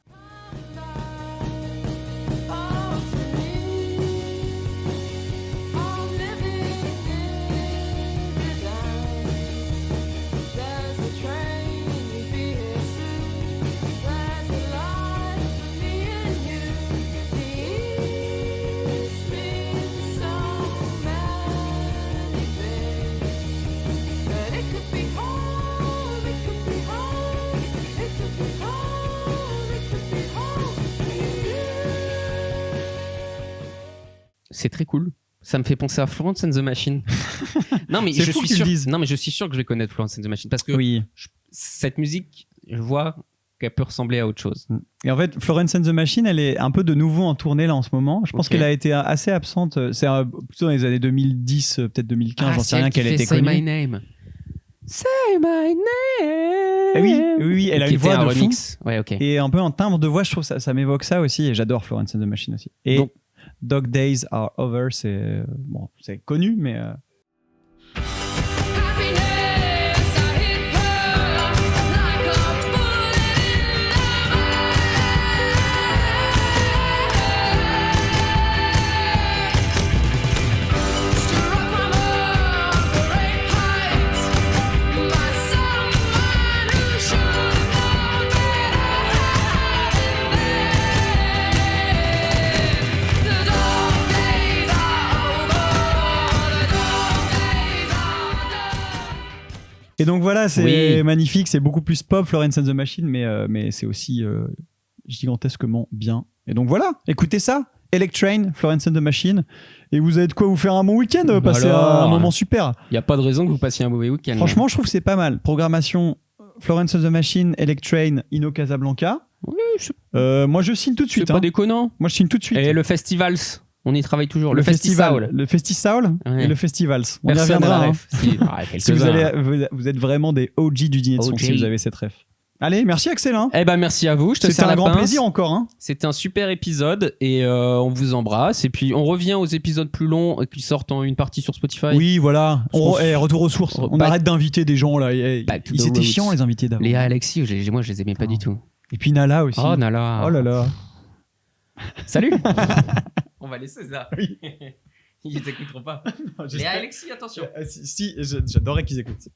C'est très cool. Ça me fait penser à Florence and the Machine. Non, mais je suis sûr que je vais connaître Florence and the Machine parce que cette musique, je vois qu'elle peut ressembler à autre chose. Et en fait, Florence and the Machine, elle est un peu de nouveau en tournée là en ce moment. Je pense qu'elle a été assez absente. C'est plutôt dans les années 2010, peut-être 2015, j'en sais rien qu'elle était connue. Say My Name. Say My Name. Oui, elle a une voix de remix. fou. Ouais, ok. Et un peu en timbre de voix, je trouve ça m'évoque ça aussi. Et j'adore Florence and the Machine aussi. Et donc, Dog Days Are Over, c'est connu, mais... Et donc voilà, c'est magnifique, c'est beaucoup plus pop, Florence and the Machine, mais c'est aussi gigantesquement bien. Et donc voilà, écoutez ça, Electrain, Florence and the Machine, et vous avez de quoi vous faire un bon week-end, passer un moment super. Il n'y a pas de raison que vous passiez un mauvais week-end. Franchement, je trouve que c'est pas mal. Programmation Florence and the Machine, Electrain, Ino Casablanca. Oui, Moi, je signe tout de suite. c'est pas déconnant. Moi, je signe tout de suite. Et le Festivals, on y travaille toujours. Le Festival Ouais. et le Festivals. On y Personne n'a reviendra. la Hein. ref. Si, Si vous êtes vraiment des OG du dîner de son, OG. si vous avez cette ref. Allez, merci Axel. Hein. Eh ben merci à vous, je te C'était serre un la grand pince. plaisir encore. Hein. C'était un super épisode et on vous embrasse. Et puis on revient aux épisodes plus longs qui sortent en une partie sur Spotify. Oui, voilà. Retour aux sources. On Back- arrête d'inviter des gens là. Back to Ils the étaient roots. chiants les invités d'avant. Léa, Alexis, moi je les aimais pas du tout. Et puis Nala aussi. Oh Nala. Oh là là. Salut. On va laisser ça. Oui. Ils écouteront pas. Non, Léa, Alexis, attention. Si, j'adorais qu'ils écoutent.